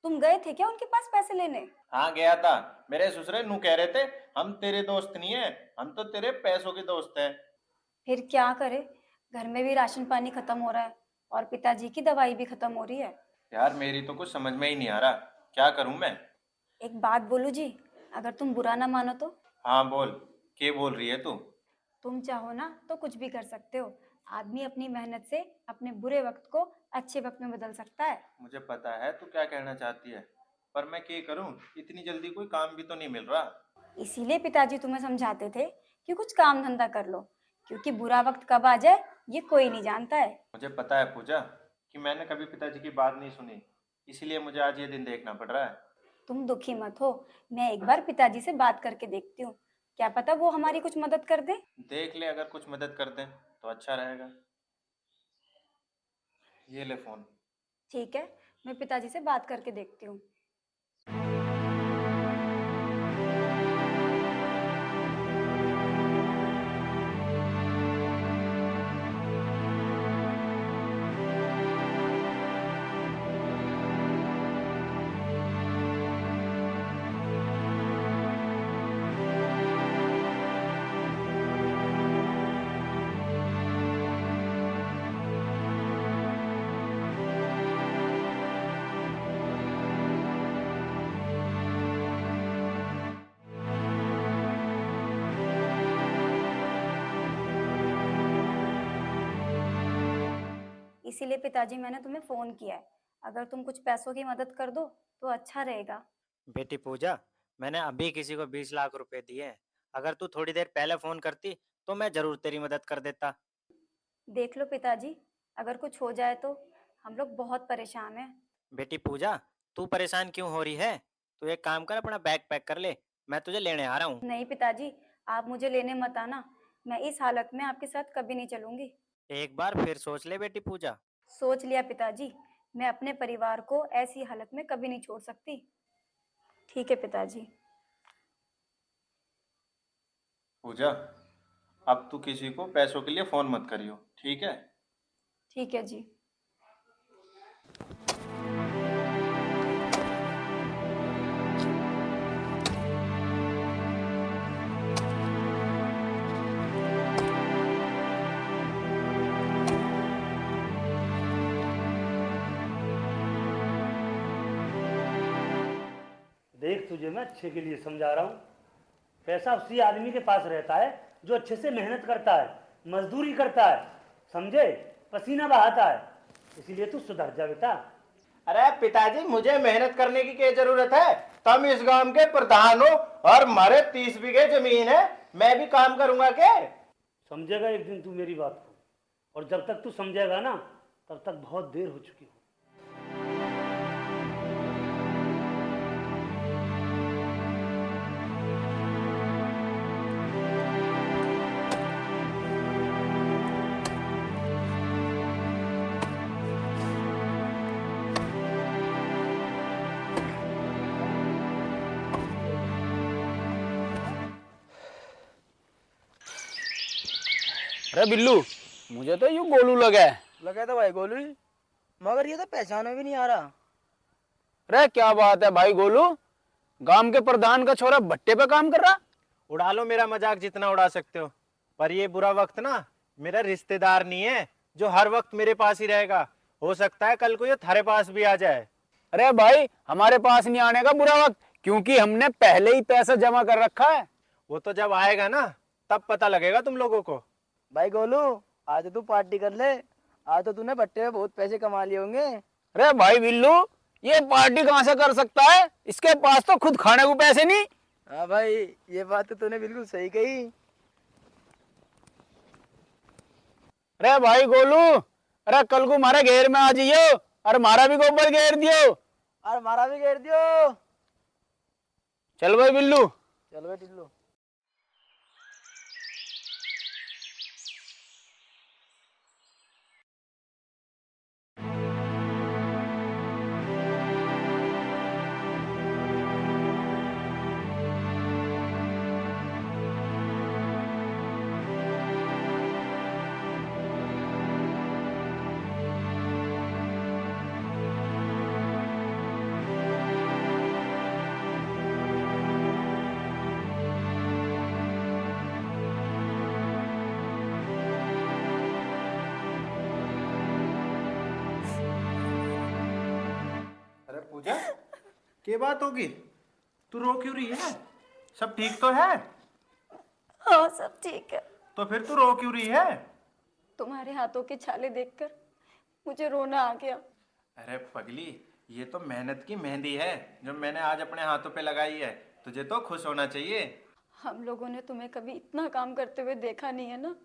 तुम गए थे क्या उनके पास पैसे लेने? हाँ गया था। मेरे ससुरे नू कह रहे थे हम तेरे दोस्त नहीं है, हम तो तेरे पैसों के दोस्त हैं। फिर क्या करे, घर में भी राशन पानी खत्म हो रहा है और पिताजी की दवाई भी खत्म हो रही है। यार मेरी तो कुछ समझ में ही नहीं आ रहा, क्या करूं मैं? एक बात बोलूं जी, अगर तुम बुरा ना मानो तो? हाँ बोल, क्या बोल रही है तू? तुम चाहो ना तो कुछ भी कर सकते हो। आदमी अपनी मेहनत से अपने बुरे वक्त को अच्छे वक्त में बदल सकता है। मुझे पता है तू क्या कहना चाहती है, पर मैं क्या करूं, इतनी जल्दी कोई काम भी तो नहीं मिल रहा। इसीलिए पिताजी तुम्हें समझाते थे कि कुछ काम धंधा कर लो, क्योंकि बुरा वक्त कब आ जाए ये कोई नहीं जानता है। मुझे पता है पूजा कि मैंने कभी पिताजी की बात नहीं सुनी, इसीलिए मुझे आज ये दिन देखना पड़ रहा है। तुम दुखी मत हो, मैं एक बार पिताजी से बात करके देखती हूँ, क्या पता वो हमारी कुछ मदद कर दे। देख ले, अगर कुछ मदद कर दें तो अच्छा रहेगा। ये ले फोन। ठीक है, मैं पिताजी से बात करके देखती हूँ। इसीलिए पिताजी मैंने तुम्हें फोन किया है, अगर तुम कुछ पैसों की मदद कर दो तो अच्छा रहेगा। बेटी पूजा, मैंने अभी किसी को 20 लाख रुपए दिए हैं, अगर तू थोड़ी देर पहले फोन करती तो मैं जरूर तेरी मदद कर देता। देख लो पिताजी, अगर कुछ हो जाए तो हम लोग बहुत परेशान हैं। बेटी पूजा, तू परेशान क्यों हो रही है? तू एक काम कर, अपना बैग पैक कर ले, मैं तुझे लेने आ रहा हूँ। नहीं पिताजी, आप मुझे लेने मत आना, मैं इस हालत में आपके साथ कभी नहीं चलूंगी। एक बार फिर सोच ले बेटी पूजा। सोच लिया पिताजी, मैं अपने परिवार को ऐसी हालत में कभी नहीं छोड़ सकती। ठीक है पिताजी। पूजा, अब तू किसी को पैसों के लिए फोन मत करियो, ठीक है? ठीक है जी। देख तुझे मैं अच्छे के लिए समझा रहा हूँ। पैसा उसी आदमी के पास रहता है जो अच्छे से मेहनत करता है, मजदूरी करता है, समझे, पसीना बहाता है। इसीलिए तू सुधर जा बेटा। अरे पिताजी, मुझे मेहनत करने की क्या जरूरत है? तुम इस गांव के प्रधान हो और हमारे 30 बीघे जमीन है, मैं भी काम करूंगा क्या? समझेगा एक दिन तू मेरी बात को, और जब तक तू समझेगा ना तब तक बहुत देर हो चुकी हो। अरे बिल्लू, मुझे तो यूं गोलू लगा है। लगा था भाई गोलू ही, मगर ये तो पहचान में भी नहीं आ रहा। अरे क्या बात है भाई गोलू, गांव के प्रधान का छोरा भट्टे पे काम कर रहा। उड़ा लो मेरा मजाक जितना उड़ा सकते हो, पर ये बुरा वक्त ना मेरा रिश्तेदार नहीं है जो हर वक्त मेरे पास ही रहेगा। हो सकता है कल को ये थारे पास भी आ जाए। अरे भाई, हमारे पास नहीं आने का बुरा वक्त, क्योंकि हमने पहले ही पैसा जमा कर रखा है। वो तो जब आएगा ना तब पता लगेगा तुम लोगों को। भाई गोलू, आज तो तू पार्टी कर ले, आज तो तूने भट्टे में बहुत पैसे कमा लिए होंगे। अरे भाई बिल्लू, ये पार्टी कहाँ से कर सकता है, इसके पास तो खुद खाने को पैसे नहीं। हाँ भाई, ये बात तो तूने बिल्कुल सही कही। अरे भाई गोलू, अरे कल को हमारे घेर में आ जाइयो और हमारा भी गोबर घेर दियो। और हमारा भी घेर दियो। चल भाई बिल्लू। चल भाई टिल्लू। अरे पूजा, क्या बात होगी? तू रो क्यों रही है? सब ठीक तो है? हाँ सब ठीक है। तो फिर तू रो क्यों रही है? तुम्हारे हाथों के छाले देखकर मुझे रोना आ गया। अरे पगली, ये तो मेहनत की मेहंदी है जो मैंने आज अपने हाथों पे लगाई है। तुझे तो खुश होना चाहिए। हम लोगों ने तुम्हें कभी इतना काम करते हुए देखा नहीं है ना,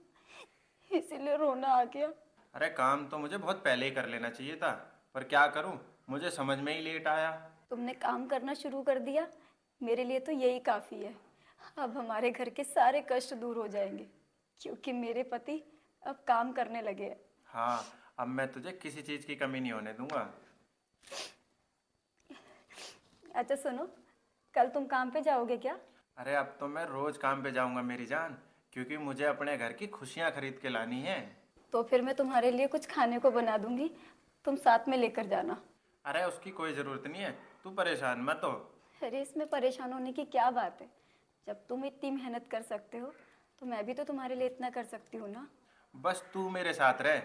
इसीलिए रोना आ गया। अरे काम तो मुझे बहुत पहले ही कर लेना चाहिए था, पर क्या करूं, मुझे समझ में ही लेट आया। तुमने काम करना शुरू कर दिया, मेरे लिए तो यही काफ़ी है। अब हमारे घर के सारे कष्ट दूर हो जाएंगे, क्योंकि मेरे पति अब काम करने लगे हैं। हाँ, अब मैं तुझे किसी चीज़ की कमी नहीं होने दूंगा। अच्छा सुनो, कल तुम काम पे जाओगे क्या? अरे अब तो मैं रोज काम पे जाऊंगा मेरी जान, क्योंकि मुझे अपने घर की खुशियाँ खरीद के लानी है। तो फिर मैं तुम्हारे लिए कुछ खाने को बना दूंगी, तुम साथ में लेकर जाना। अरे उसकी कोई ज़रूरत नहीं है, तू परेशान मत हो। अरे इसमें परेशान होने की क्या बात है? जब तुम इतनी मेहनत कर सकते हो तो मैं भी तो तुम्हारे लिए इतना कर सकती हूँ ना। बस तू मेरे साथ रह,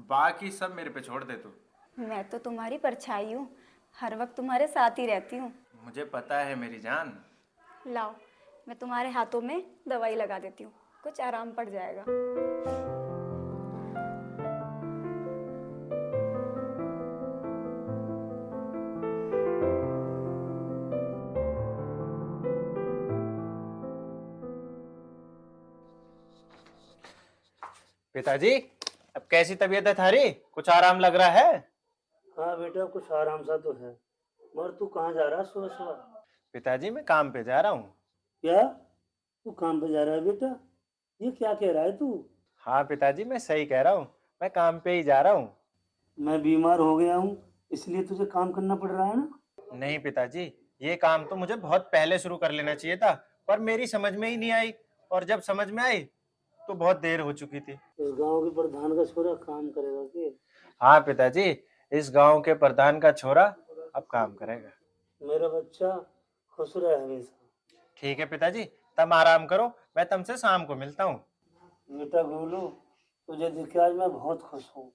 बाकी सब मेरे पे छोड़ दे तू। मैं तो तुम्हारी परछाई हूँ, हर वक्त तुम्हारे साथ ही रहती हूँ। मुझे पता है मेरी जान। लाओ, मैं तुम्हारे हाथों में दवाई लगा देती हूँ, कुछ आराम पड़ जाएगा। पिताजी, अब कैसी तबीयत है थारी? कुछ आराम लग रहा है? हाँ बेटा, कुछ आराम सा तो है। मगर तू कहाँ जा रहा है सुबह सुबह? पिताजी मैं काम पे जा रहा हूँ। क्या तू काम पे जा रहा है बेटा? ये क्या कह रहा है तू? हाँ पिताजी, मैं सही कह रहा हूँ, मैं काम पे ही जा रहा हूँ। मैं बीमार हो गया हूँ, इसलिए तुझे काम करना पड़ रहा है ना? नहीं पिताजी, ये काम तो मुझे बहुत पहले शुरू कर लेना चाहिए था, पर मेरी समझ में ही नहीं आई, और जब समझ में आई तो बहुत देर हो चुकी थी। इस गांव के प्रधान का छोरा काम करेगा के? हाँ पिताजी, इस गांव के प्रधान का छोरा अब काम करेगा। मेरा बच्चा खुश रहे हमेशा। ठीक है पिताजी, तुम आराम करो, मैं तुमसे शाम को मिलता हूँ। बेटा गोलू, तुझे देख के आज मैं बहुत खुश हूँ।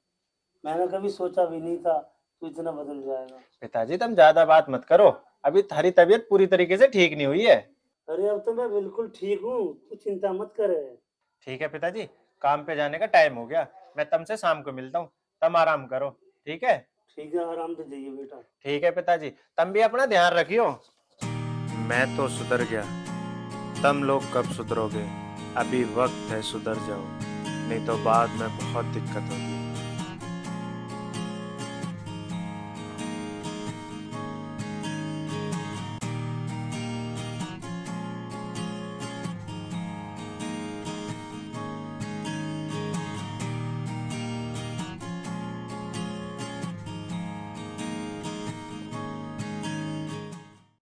मैंने कभी सोचा भी नहीं था तू इतना बदल जाएगा। पिताजी तुम ज्यादा बात मत करो, अभी थारी तबीयत पूरी तरीके से ठीक नहीं हुई है। अरे अब तो मैं बिल्कुल ठीक हूँ, तू चिंता मत करे। ठीक है पिताजी, काम पे जाने का टाइम हो गया, मैं तुमसे शाम को मिलता हूँ, तुम आराम करो। ठीक है? ठीक है, आराम से जाइए बेटा। ठीक है पिताजी, तुम भी अपना ध्यान रखियो। मैं तो सुधर गया, तुम लोग कब सुधरोगे? अभी वक्त है, सुधर जाओ, नहीं तो बाद में बहुत दिक्कत होगी।